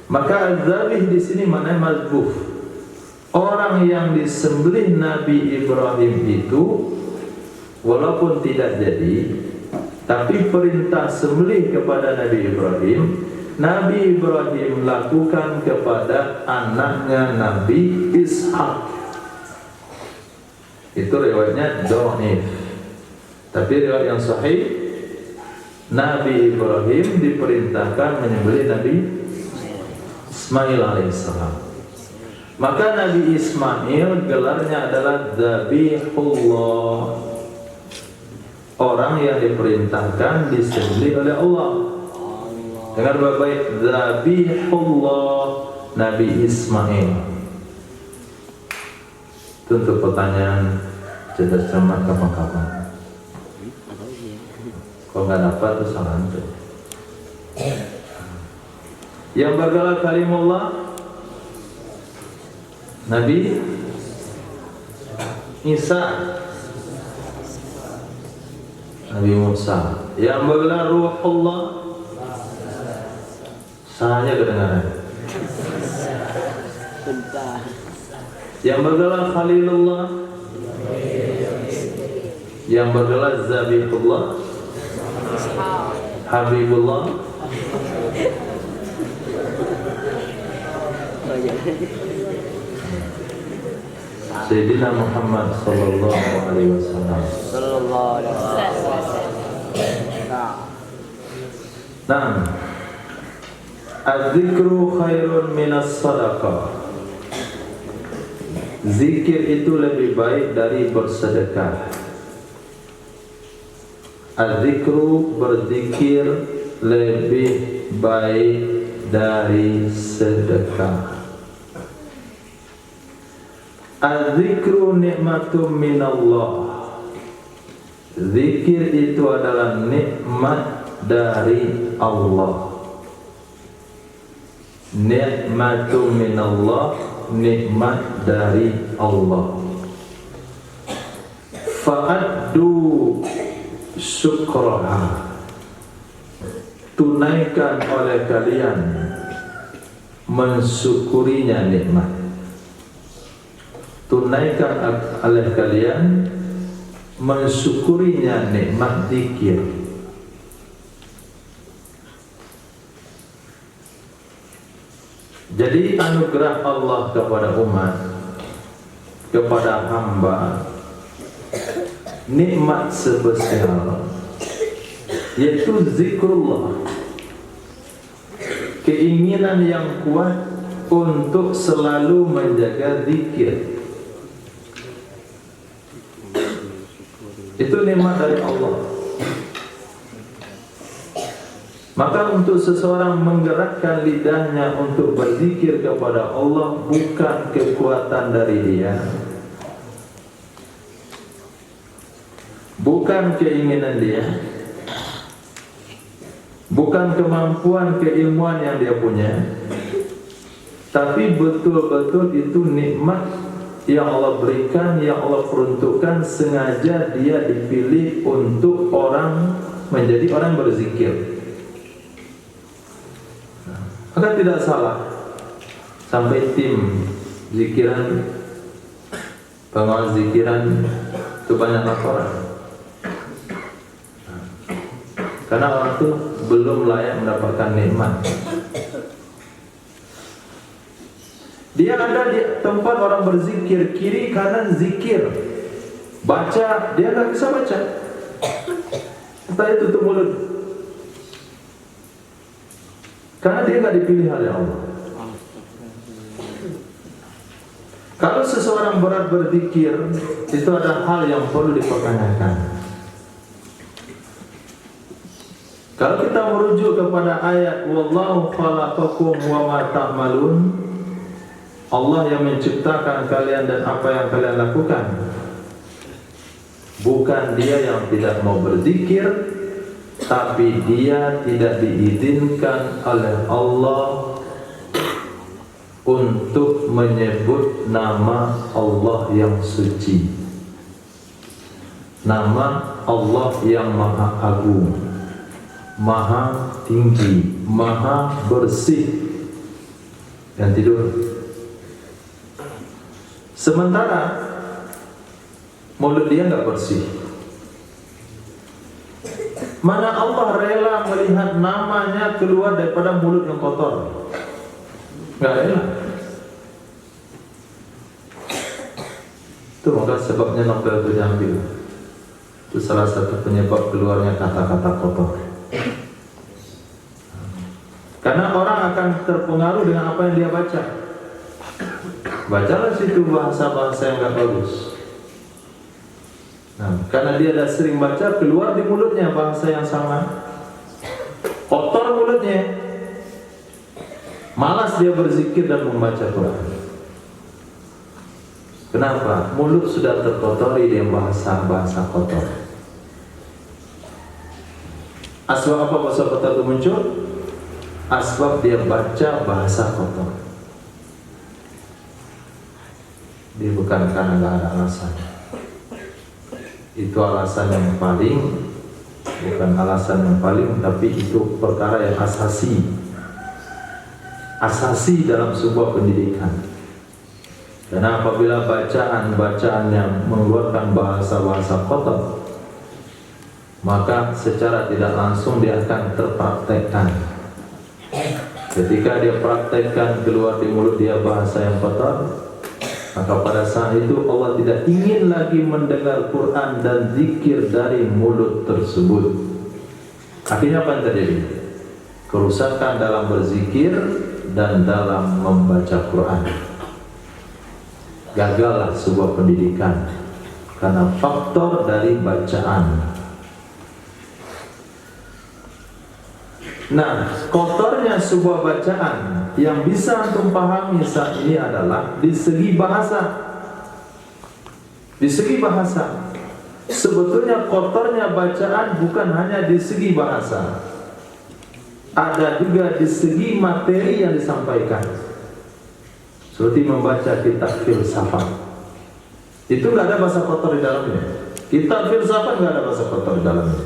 Maka zabih di sini maknanya mazbuh. Orang yang disembelih Nabi Ibrahim itu walaupun tidak jadi, tapi perintah sembelih kepada Nabi Ibrahim, Nabi Ibrahim lakukan kepada anaknya Nabi Ishaq. Itu riwayatnya dhaif. Tapi riwayat yang sahih, Nabi Ibrahim diperintahkan menyembelih Nabi Ismail alaihissalam. Maka Nabi Ismail gelarnya adalah Zabihullah, orang yang diperintahkan disembelih oleh Allah. Dengar baik-baik, Zabihullah Nabi Ismail. Itu untuk pertanyaan cerdas cermat kapan-kapan. Kalau nggak dapat itu salah antum. Yang bergelar kalimullah Nabi Isa, Nabi Musa. Yang bergelar Ruhullah, saya kedengaran. Yang bergelar Khalilullah, yang bergelar Zabihullah, Habibullah, Sayyidina Muhammad sallallahu alaihi wasallam. Nah, az-zikru khairun minas sadaqah. Zikir itu lebih baik dari bersedekah. Az-zikru, berzikir, lebih baik dari sedekah. Az-zikru nikmatum minallah. Zikir itu adalah nikmat dari Allah. Nikmatum minallah, nikmat dari Allah. Fa'addu syukraha, tunaikan oleh kalian mensyukurinya nikmat. Tunaikan oleh kalian mensyukurinya nikmat zikir. Jadi anugerah Allah kepada umat, kepada hamba, nikmat spesial, yaitu zikrullah. Keinginan yang kuat untuk selalu menjaga zikir. Itu nikmat dari Allah. Maka untuk seseorang menggerakkan lidahnya untuk berzikir kepada Allah bukan kekuatan dari dia, bukan keinginan dia, bukan kemampuan keilmuan yang dia punya, tapi betul-betul itu nikmat yang Allah berikan, yang Allah peruntukkan, sengaja dia dipilih untuk orang menjadi orang berzikir. Maka tidak salah sampai tim zikiran, pengawas zikiran itu banyak laporan. Karena orang itu belum layak mendapatkan nikmat. Dia ada di tempat orang berzikir, kiri kanan zikir, baca, dia nggak bisa baca. Saya tutup mulut, karena dia nggak dipilih oleh Allah. Kalau seseorang berat berzikir, itu ada hal yang perlu dipertanyakan. Kalau kita merujuk kepada ayat wallahu khalaqakum wa ma ta'malun, Allah yang menciptakan kalian dan apa yang kalian lakukan. Bukan dia yang tidak mau berzikir, tapi dia tidak diizinkan oleh Allah untuk menyebut nama Allah yang suci, nama Allah yang maha agung, maha tinggi, maha bersih, dan tidur. Sementara mulut dia nggak bersih. Mana Allah rela melihat namanya keluar daripada mulut yang kotor? Nggak rela. Itu maka sebabnya Nobel itu diambil. Itu salah satu penyebab keluarnya kata-kata kotor. Karena orang akan terpengaruh dengan apa yang dia baca. Bacalah situ bahasa-bahasa yang nggak bagus. Nah, karena dia dah sering baca, keluar di mulutnya bahasa yang sama, kotor mulutnya, malas dia berzikir dan membaca Quran. Kenapa? Mulut sudah terkotori dengan bahasa-bahasa kotor. Asbab apa bahasa kotor itu muncul? Asbab dia baca bahasa kotor. Dia bukan karena nggak ada alasan. Itu alasan yang paling, bukan alasan yang paling, tapi itu perkara yang asasi dalam sebuah pendidikan. Karena apabila bacaan yang mengeluarkan bahasa-bahasa kotor, maka secara tidak langsung dia akan terpraktekkan. Ketika dia praktekkan, keluar di mulut dia bahasa yang kotor, maka pada saat itu Allah tidak ingin lagi mendengar Quran dan zikir dari mulut tersebut. Akhirnya apa yang terjadi? Kerusakan dalam berzikir dan dalam membaca Quran. Gagallah sebuah pendidikan karena faktor dari bacaan. Nah, kotornya sebuah bacaan yang bisa antum pahami saat ini adalah di segi bahasa. Di segi bahasa, sebetulnya kotornya bacaan bukan hanya di segi bahasa, ada juga di segi materi yang disampaikan. Seperti membaca kitab filsafat, itu nggak ada bahasa kotor di dalamnya. Kitab filsafat nggak ada bahasa kotor di dalamnya,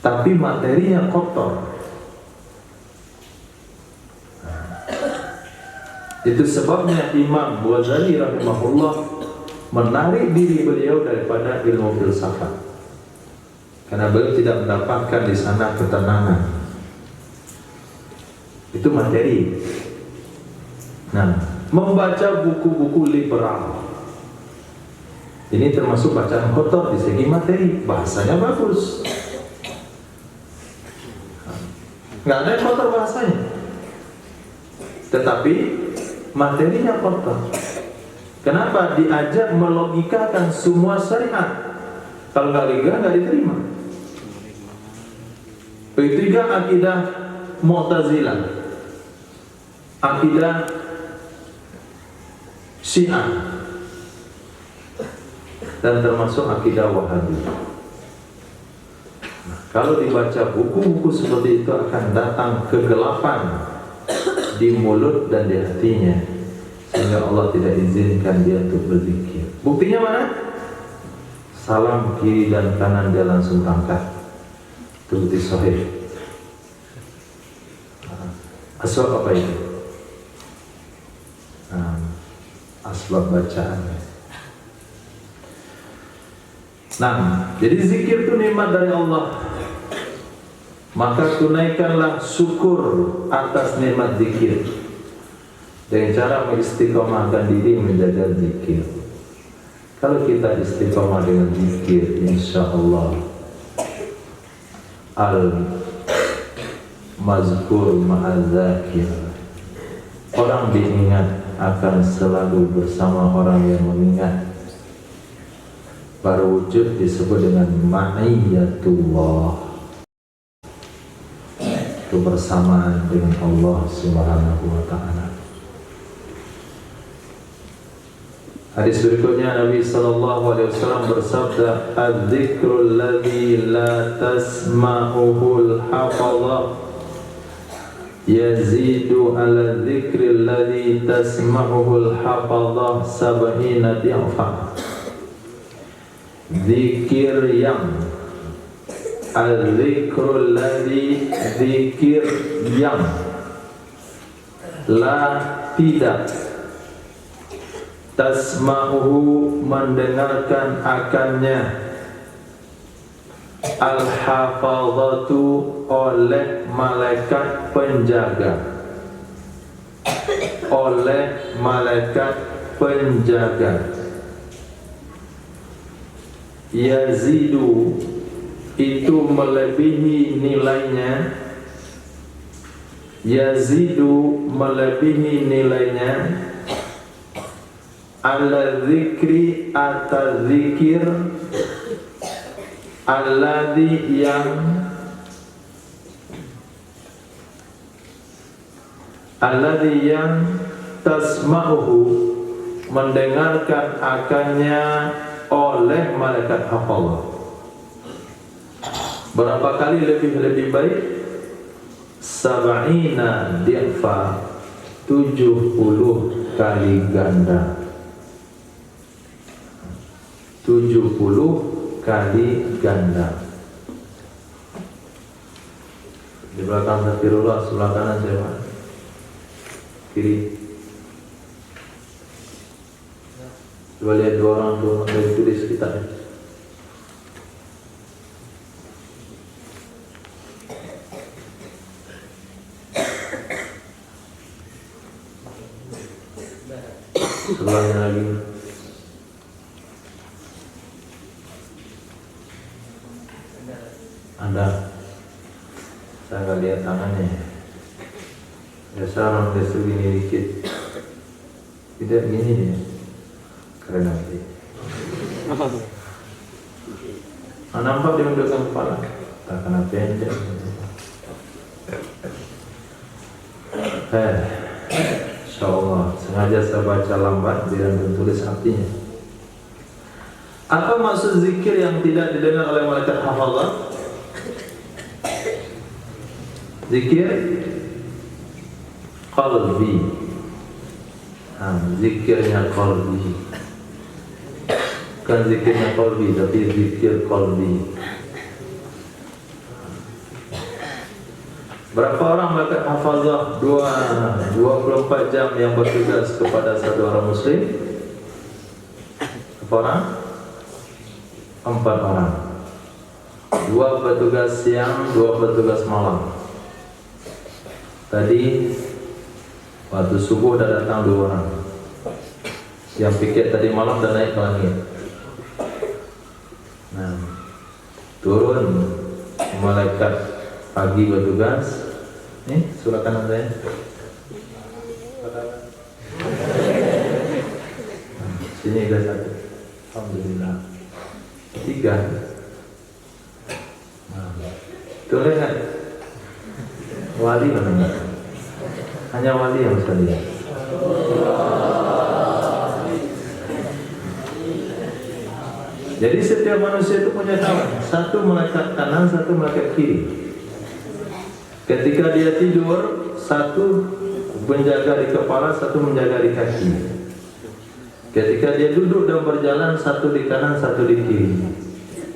tapi materinya kotor. Itu sebabnya Imam Ghazali rahimahullah menarik diri beliau daripada ilmu filsafat, karena beliau tidak mendapatkan di sana ketenangan. Itu materi. Nah, membaca buku-buku liberal ini termasuk bacaan kotor di segi materi. Bahasanya bagus, nggak ada yang kotor bahasanya, tetapi materinya kotor. Kenapa? Diajak melogikakan semua syariat. Kalau nggak liga nggak diterima. Ketiga, akidah Mu'tazilah, akidah Syiah, dan termasuk akidah Wahabi. Nah, kalau dibaca buku-buku seperti itu akan datang kegelapan di mulut dan di hatinya, sehingga Allah tidak izinkan dia untuk berzikir. Buktinya mana? Salam kiri dan kanan dia langsung angkat. Itu bukti sahih. Asal apa itu? asbab bacaannya. Nah, jadi zikir itu nikmat dari Allah. Maka tunaikanlah syukur atas nikmat zikir dengan cara mengistiqomahkan diri menjaga zikir. Kalau kita istiqomah dengan zikir, insya Allah al-mazkur ma'adzakir, orang diingat akan selalu bersama orang yang mengingat. Baru wujud disebut dengan ma'iyatullah, kebersamaan dengan Allah Subhanahu wa ta'ala. Hadis berikutnya Nabi sallallahu alaihi wasallam bersabda, "Adz-dzikrul ladzi la tasma'uhul hafadhah yazidu 'ala dzikril ladzi tasma'uhul hafadhah sab'ina di'fa." Zikir yang al-dzikrul ladzi, zikir yang la tidak tasma'uhu mendengarkan akannya, al-hafadhatu oleh malaikat penjaga, oleh malaikat penjaga. Yazidu itu melebihi nilainya, yazidu melebihi nilainya, ala zikri atas zikir, alladhi yang tasma'uhu mendengarkan akannya oleh malaikat hafallah. Berapa kali lebih baik? Sab'ina di'fa, 70 kali ganda. 70 kali ganda. Di belakang Zikirullah, sebelah kanan siapa? Kiri. Coba lihat dua orang tuh dari tulis kita. Sebelahnya lagi. Ada. Saya nggak lihat tangannya. Biasa orang desa gini dikit. Tidak gini dia. Keren nanti. Nampak dia mendekatkan kepala. Tak kena pendek. InsyaAllah. Sengaja saya baca lambat biar tertulis artinya. Apa maksud zikir yang tidak didengar oleh malaikat hafazah? Zikir qalbi. Zikirnya qalbi. Bukan zikirnya qalbi, tapi zikir qalbi. Berapa orang malaikat hafazah 24 jam yang bertugas kepada satu orang muslim? Berapa orang? 4 orang. 2 petugas siang, 2 petugas malam. Tadi waktu subuh dah datang 2 orang. Yang piket tadi malam dah naik ke langit. Nah, turun malaikat pagi bertugas. Nih, surah kanan saya. Sini ada 1. Alhamdulillah. 3. Tuh lihat. Wali mana? Hanya wali yang bisa lihat. Jadi setiap manusia itu punya kawan. 1 malaikat kanan, 1 malaikat kiri. Ketika dia tidur, 1 menjaga di kepala, 1 menjaga di kaki. Ketika dia duduk dan berjalan, 1 di kanan, 1 di kiri.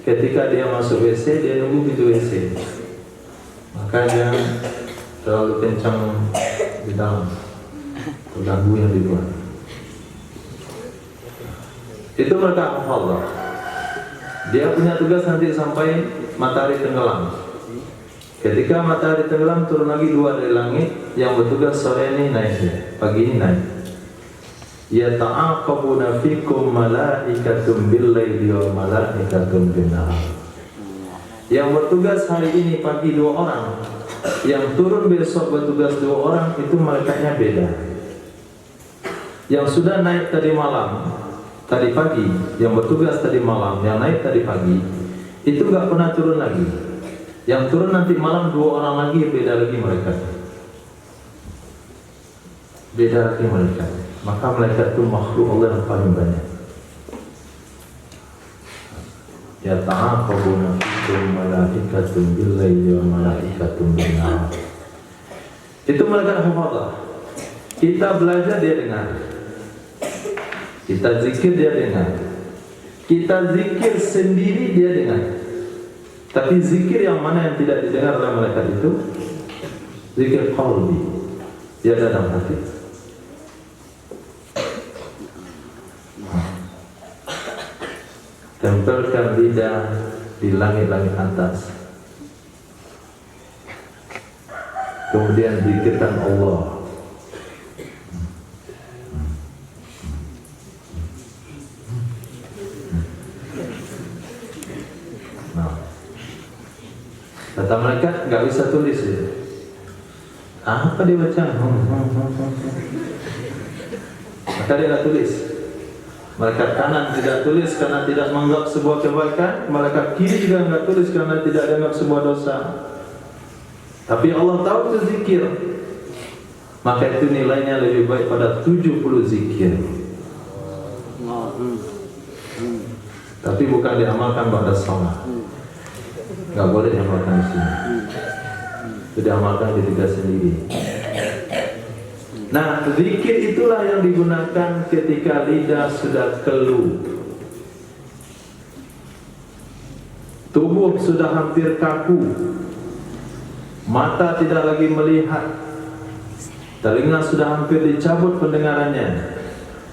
Ketika dia masuk WC, dia nunggu pintu WC. Maka jangan terlalu kencang di dalam, terganggu yang di luar. Itu mereka hafal. Dia punya tugas nanti sampai matahari tenggelam. Ketika matahari tenggelam, turun lagi 2 dari langit yang bertugas sore ini naik, pagi ini naik. Yata'aqabuna fikum malaikatun bil-laili wa malaikatun bin-nahar. Yang bertugas hari ini pagi 2 orang, yang turun besok bertugas 2 orang, itu malaikatnya beda. Yang sudah naik tadi malam, tadi pagi, yang bertugas tadi malam, yang naik tadi pagi, itu nggak pernah turun lagi. Yang turun nanti malam 2 orang lagi, beda lagi mereka. Beda lagi mereka. Maka malaikat itu makhluk Allah yang paling banyak. Ya ta'aqabuna fikum malaikatun bil-laili wa malaikatun bin-nahar. Itu malaikat hafazah. Kita belajar, dia dengar. Kita zikir, dia dengar. Kita zikir sendiri, dia dengar. Tapi zikir yang mana yang tidak didengar oleh malaikat itu? Zikir qalbi. Dia ada dalam hati. Tempelkan lidah di langit-langit atas. Kemudian zikirkan Allah. Nah, kata malaikat nggak bisa tulis ya. Apa dia baca? Maka dia nggak tulis. Malaikat kanan tidak tulis karena tidak menganggap sebuah kebaikan. Malaikat kiri juga enggak tulis karena tidak dianggap sebuah dosa. Tapi Allah tahu itu zikir. Maka itu nilainya lebih baik pada 70 zikir. Tapi bukan diamalkan pada salat. Enggak boleh diamalkan di sini. Itu diamalkan di tiga sendiri. Nah, zikir itulah yang digunakan ketika lidah sudah keluh, tubuh sudah hampir kaku, mata tidak lagi melihat, telinga sudah hampir dicabut pendengarannya,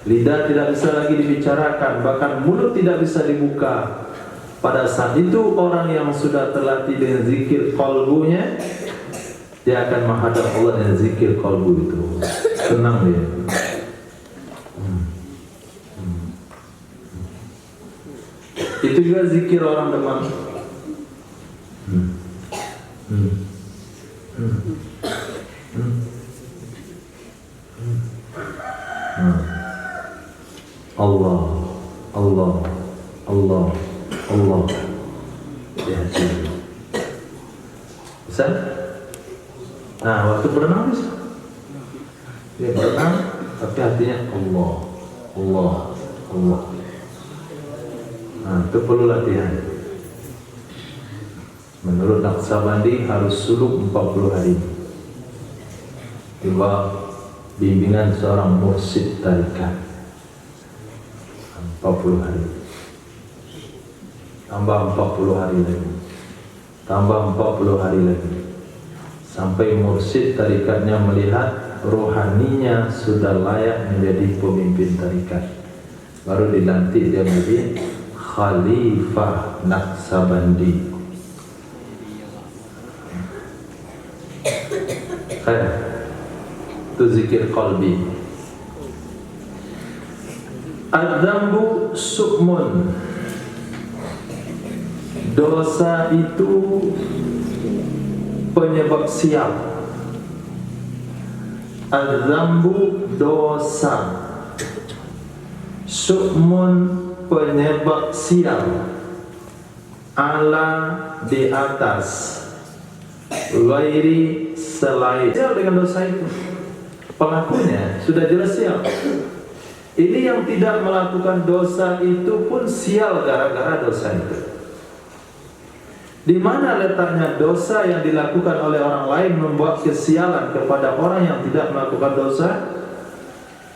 lidah tidak bisa lagi dibicarakan, bahkan mulut tidak bisa dibuka. Pada saat itu orang yang sudah terlatih dengan zikir qalbunya, dia akan menghadap Allah dengan zikir qalbu itu. Tenang dia. Itu juga zikir orang demam. Allah, Allah, Allah, Allah. Ya, bisa? Nah, waktu berenang bisa. Dia berenang, tapi hatinya Allah, Allah, Allah. Nah, itu perlu latihan. Menurut Naqsabandi harus suluk 40 hari di bawah bimbingan seorang mursyid tarikat. 40 hari. Tambah 40 hari lagi. Tambah 40 hari lagi. Sampai mursyid tarikatnya melihat rohaninya sudah layak menjadi pemimpin tarikat, baru dilantik dia menjadi Khalifah Naqsabandi. Itu zikir qalbi. Adzambu su'mun. Dosa itu penyebab sial. Adzambu dosa, su'mun penyebab sial, ala di atas, ghairi selain. Sial dengan dosa itu, pelakunya sudah jelas sial. Ini yang tidak melakukan dosa itu pun sial gara-gara dosa itu. Di mana letaknya dosa yang dilakukan oleh orang lain membuat kesialan kepada orang yang tidak melakukan dosa?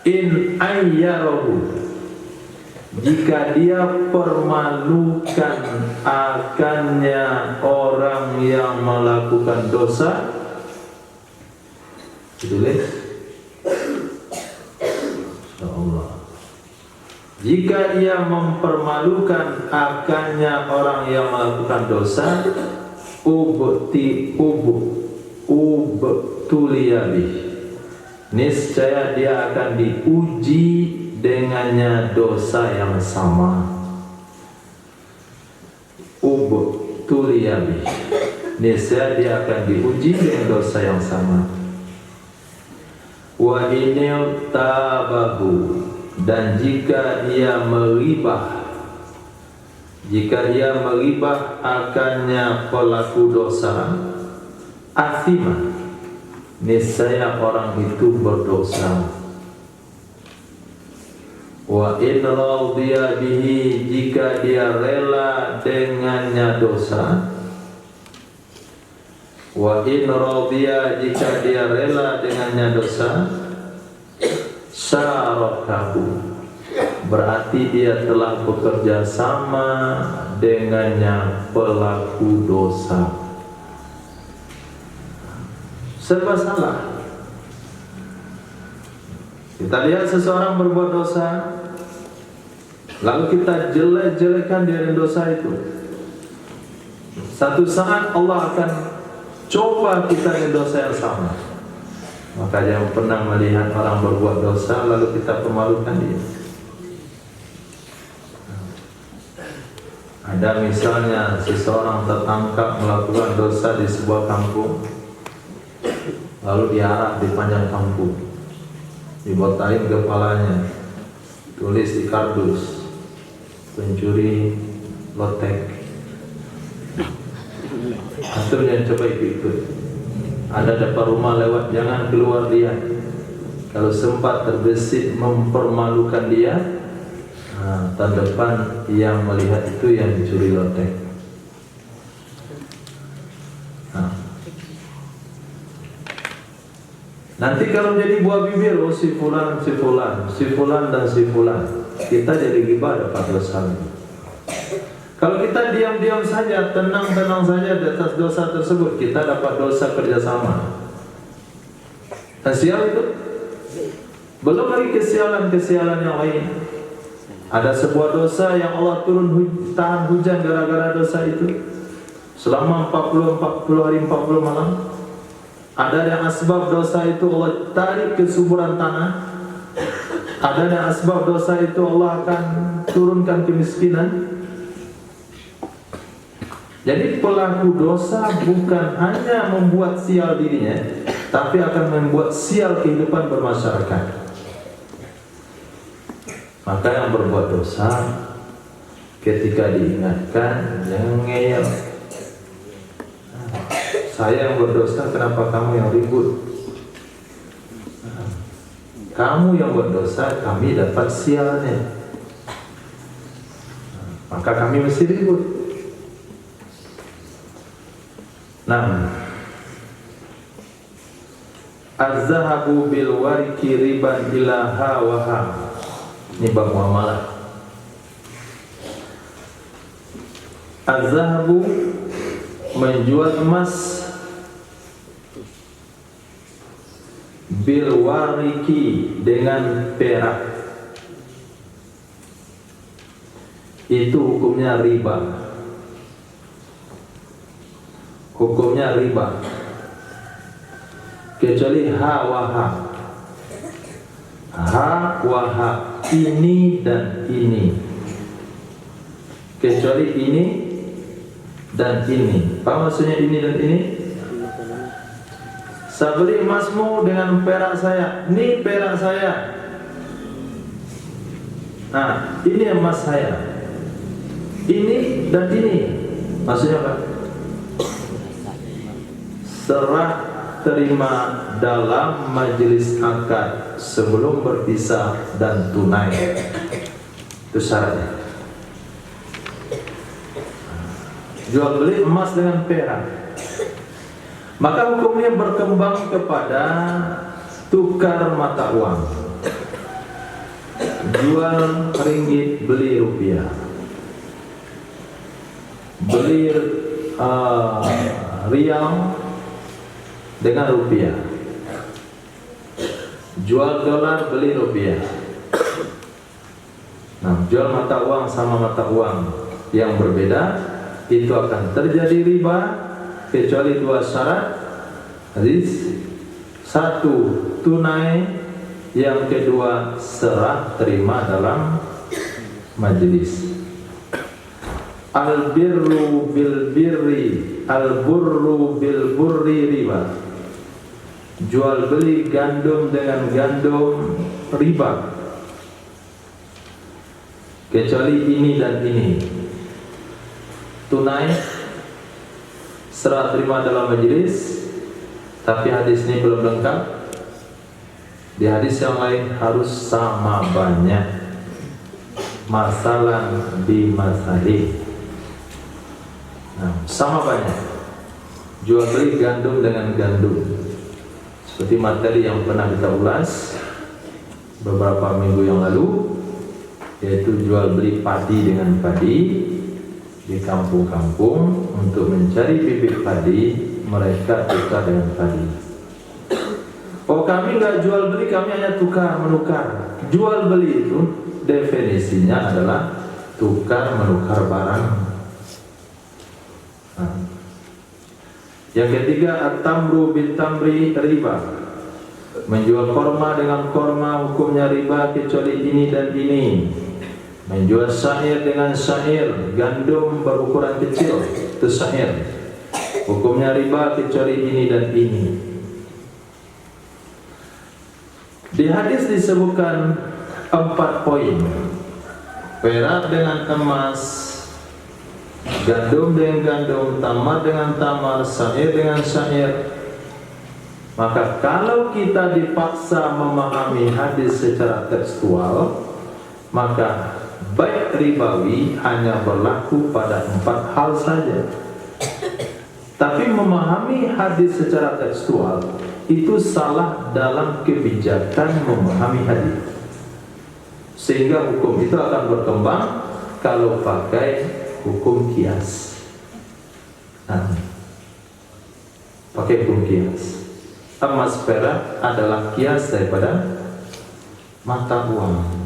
In ayyarahu, jika dia permalukan akannya orang yang melakukan dosa, tulis. Insyaallah. Jika ia mempermalukan akannya orang yang melakukan dosa, ubtuliyabih, niscaya dia akan diuji dengannya dosa yang sama. Ubtuliyabih, niscaya dia akan diuji dengan dosa yang sama. Wa inil tabahu, dan jika ia meribah, akannya pelaku dosa, athima, niscaya orang itu berdosa. Wa in radiya bihi, jika dia rela dengannya dosa. Wa in radiya, jika dia rela dengannya dosa, syarakahu, berarti dia telah bekerja sama dengannya pelaku dosa. Serba salah. Kita lihat seseorang berbuat dosa, lalu kita jelek-jelekan dia dengan dosa itu. Satu saat Allah akan coba kita dengan dosa yang sama. Maka jangan pernah melihat orang berbuat dosa lalu kita permalukan dia. Ada misalnya seseorang tertangkap melakukan dosa di sebuah kampung, lalu diarak di panjang kampung, dibotain kepalanya, tulis di kardus, pencuri lotek. Antum yang coba ikut. Ada depan rumah lewat, jangan keluar lihat. Kalau sempat terbesit mempermalukan dia, tahun depan yang melihat itu yang dicuri lotek. Nanti kalau jadi buah bibir, oh si fulan, si fulan, si fulan dan si fulan, kita jadi ghibah dapat dosa. Kalau kita diam-diam saja, tenang-tenang saja di atas dosa tersebut, kita dapat dosa kerjasama. Sial itu. Belum lagi kesialan-kesialan yang lain. Ada sebuah dosa yang Allah tahan hujan gara-gara dosa itu selama 40 hari 40 malam. Ada yang asbab dosa itu Allah tarik kesuburan tanah. Ada yang asbab dosa itu Allah akan turunkan kemiskinan. Jadi pelaku dosa bukan hanya membuat sial dirinya, tapi akan membuat sial kehidupan bermasyarakat. Maka yang berbuat dosa ketika diingatkan jangan ngeyel. Saya yang berdosa, kenapa kamu yang ribut? Kamu yang berdosa, kami dapat sialnya. Maka kami mesti ribut. Az-zahabu bil wariki riban ilaha waha. Ini bab muamalah. Az-zahabu menjual emas, bil wariki dengan perak, itu hukumnya riba. Hukumnya riba, kecuali ha waha, ini dan ini, kecuali ini dan ini. Apa maksudnya ini dan ini? Saya beli emasmu dengan perak saya, ini perak saya. Nah, ini emas saya, ini dan ini. Maksudnya apa? Serah terima dalam majelis akad sebelum berpisah dan tunai. Itu syaratnya. Jual beli emas dengan perak. Maka hukumnya berkembang kepada tukar mata uang. Jual ringgit, beli rupiah. Beli rial dengan rupiah. Jual dolar, beli rupiah. Nah, jual mata uang sama mata uang yang berbeda, itu akan terjadi riba kecuali dua syarat. Hadis, satu tunai, yang kedua serah terima dalam majelis. Al-birru bil birri, al-burru bil burri riba. Jual beli gandum dengan gandum riba, kecuali ini dan ini. Tunai, serah terima dalam majelis, tapi hadis ini belum lengkap. Di hadis yang lain harus sama banyak. Masalah di masalih. Nah, sama banyak. Jual beli gandum dengan gandum. Seperti materi yang pernah kita ulas beberapa minggu yang lalu, yaitu jual beli padi dengan padi di kampung-kampung. Untuk mencari bibit padi, mereka tukar dengan padi. Oh, kami nggak jual beli, kami hanya tukar menukar. Jual beli itu definisinya adalah tukar menukar barang. Nah. Yang ketiga, at-tamru bit-tamri riba. Menjual korma dengan korma hukumnya riba kecuali ini dan ini. Menjual syair dengan syair, gandum berukuran kecil, itu syair, hukumnya riba kecuali ini dan ini. Di hadis disebutkan 4 poin. Perak dengan emas, gandum dengan gandum, tamar dengan tamar, syair dengan syair. Maka kalau kita dipaksa memahami hadis secara tekstual, maka baik ribawi hanya berlaku pada 4 hal saja. Tapi memahami hadis secara tekstual itu salah dalam kebijakan memahami hadis, sehingga hukum itu akan berkembang kalau pakai hukum kias. Nah, pakai hukum kias. Emas perak adalah kias daripada mata uang.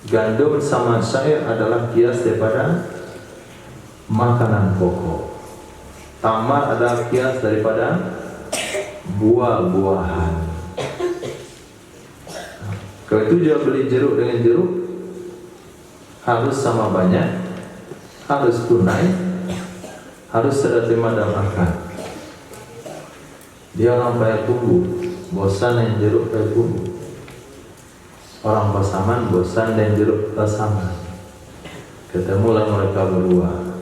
Gandum sama syair adalah kias daripada makanan pokok. Tamar adalah kias daripada buah-buahan. Kalau itu jual beli jeruk dengan jeruk harus sama banyak, harus tunai, harus serah terima dalam akad. Dia orang bayar tunggu, bosan yang jeruk bayar tunggu. Orang pasaman bosan dan jeruk pasaman. Ketemulah mereka berdua,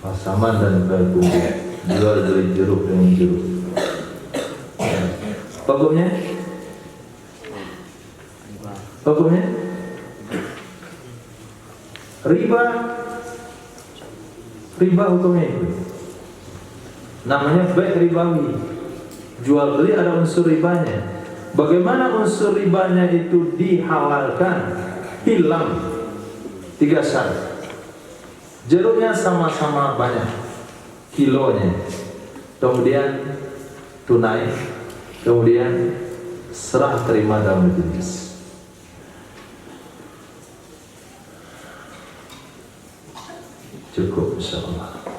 pasaman dan bayar tunggu, jual beli jeruk dengan jeruk. Hukumnya? Hukumnya? Riba. Riba hukumnya itu. Namanya baik ribawi. Jual beli ada unsur ribanya. Bagaimana unsur ribanya itu dihalalkan? Hilang 3 syarat. Jeruknya sama-sama banyak kilonya, kemudian tunai, kemudian serah terima dalam majelis. Cukup, insyaallah.